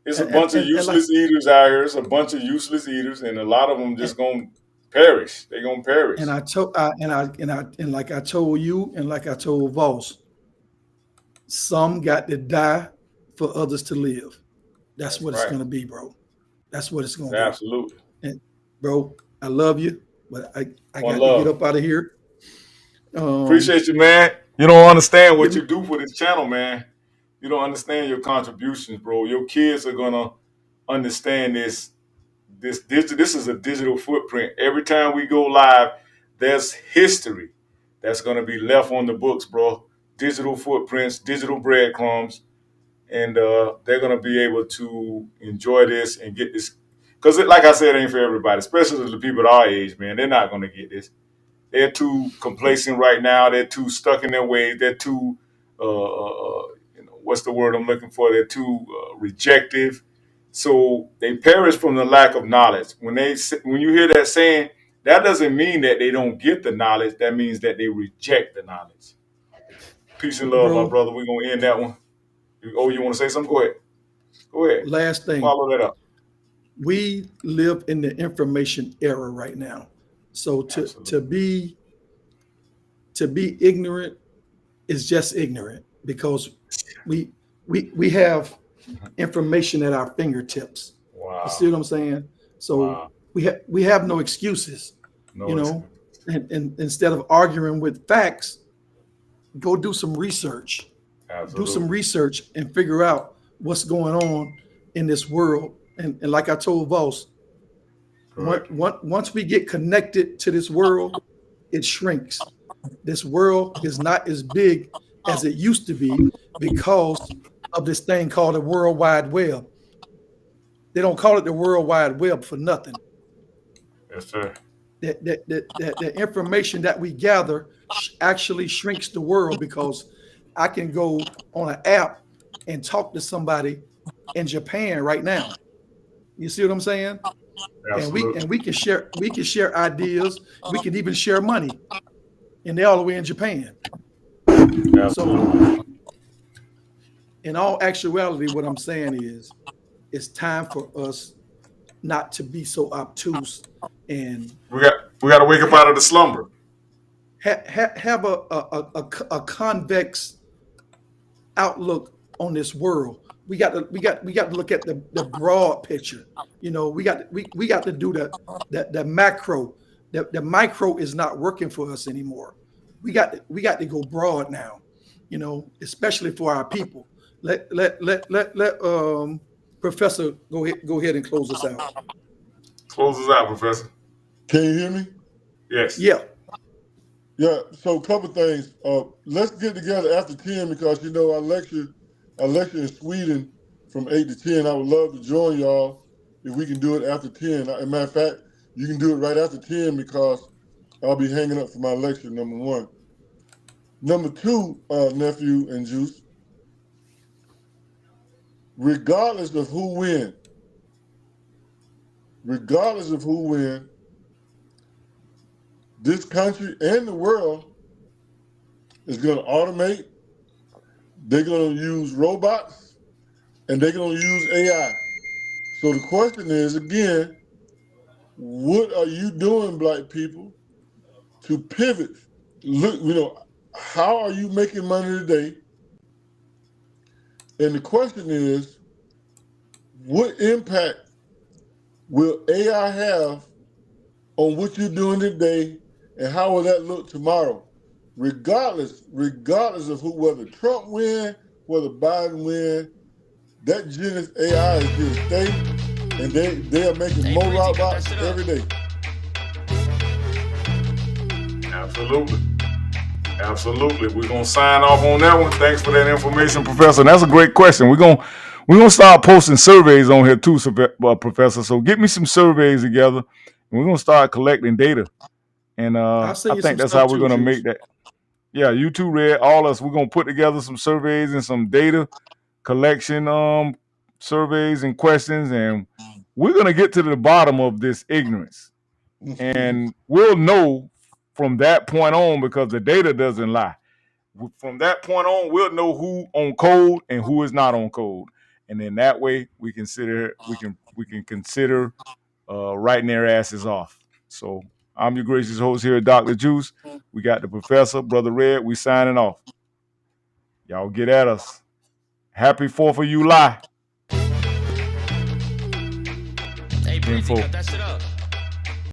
It's a bunch of And like useless eaters out here. It's a bunch of useless eaters, and a lot of them and, just gonna perish. They gonna perish. and I told and like I told you and like I told Voss, some got to die for others to live. That's That's what it's right. gonna be, bro. That's what it's gonna be. Absolutely. And bro, I love you, but I One got to get love. up out of here. Appreciate you, man. You don't understand what Give you me, do for this channel, man. You don't understand your contributions, bro. Your kids are gonna understand this. This is a digital footprint. Every time we go live, there's history that's gonna be left on the books, bro. Digital footprints, digital breadcrumbs, and they're gonna be able to enjoy this and get this. Because, like I said, it ain't for everybody, especially the people at our age, man. They're not gonna get this. They're too complacent right now. They're too stuck in their ways. They're too, what's the word I'm looking for? They're too rejective. So they perish from the lack of knowledge. When you hear that saying, that doesn't mean that they don't get the knowledge. That means that they reject the knowledge. Peace and love, my bro. brother. We're gonna end that one. Oh, you want to say something? Go ahead. Go ahead. Last thing, Follow that up. we live in the information era right now. So Absolutely. to be ignorant is just ignorant, because we have information at our fingertips. You see Wow. what I'm saying? So Wow. we have no excuses, you No know. excuse. And instead of arguing with facts, go do some research. Do some Absolutely. research and figure out what's going on in this world. And like I told Voss, Correct. once we get connected to this world, it shrinks. This world is not as big as it used to be because of this thing called the World Wide Web. They don't call it the World Wide Web for nothing. Yes, sir. The information that we gather actually shrinks the world, because I can go on an app and talk to somebody in Japan right now. You see what I'm saying? Absolutely. And we can share ideas. We can even share money, and they're all the way in Japan. So Absolutely. in all actuality, what I'm saying is it's time for us not to be so obtuse and We got to wake up ha- out of the slumber. have a convex outlook on this world. We got to look at the broad picture. You know, we got to do the macro. The micro is not working for us anymore. We got to go broad now. You know, especially for our people. Let Professor go ahead and close us out. Close us out, Professor. Can you hear me? Yes. Yeah. Yeah. So a couple things. Let's get together after 10, because you know I lecture in Sweden from 8 to 10. I would love to join y'all if we can do it after 10. As a matter of fact, you can do it right after 10, because I'll be hanging up for my lecture, number one. Number two, nephew and Juice, regardless of who wins, this country and the world is going to automate. They're going to use robots, and they're going to use AI. So the question is, again, what are you doing, Black people, to pivot? Look, you know, how are you making money today? And the question is, what impact will AI have on what you're doing today, and how will that look tomorrow? Regardless of whether Trump win, whether Biden win, that Genesis AI is here to stay, and they are making more robots every day. Absolutely. Absolutely. We're gonna sign off on that one. Thanks for that information, Professor. And that's a great question. We're gonna start posting surveys on here too, Professor. So get me some surveys together, and we're gonna start collecting data. And I'll I send you some think that's how stuff we're too, gonna Juice. make that. Yeah, you too, Red. All us. We're gonna put together some surveys and some data collection surveys and questions, and we're going to get to the bottom of this ignorance. And we'll know from that point on, because the data doesn't lie. From that point on, we'll know who on code and who is not on code. And then that way we can consider writing their asses off. So I'm your gracious host here, Dr. Juwce. We got the professor, Brother Red. We signing off. Y'all get at us. Happy 4th of July. Hey, Breezy, cut that shit up.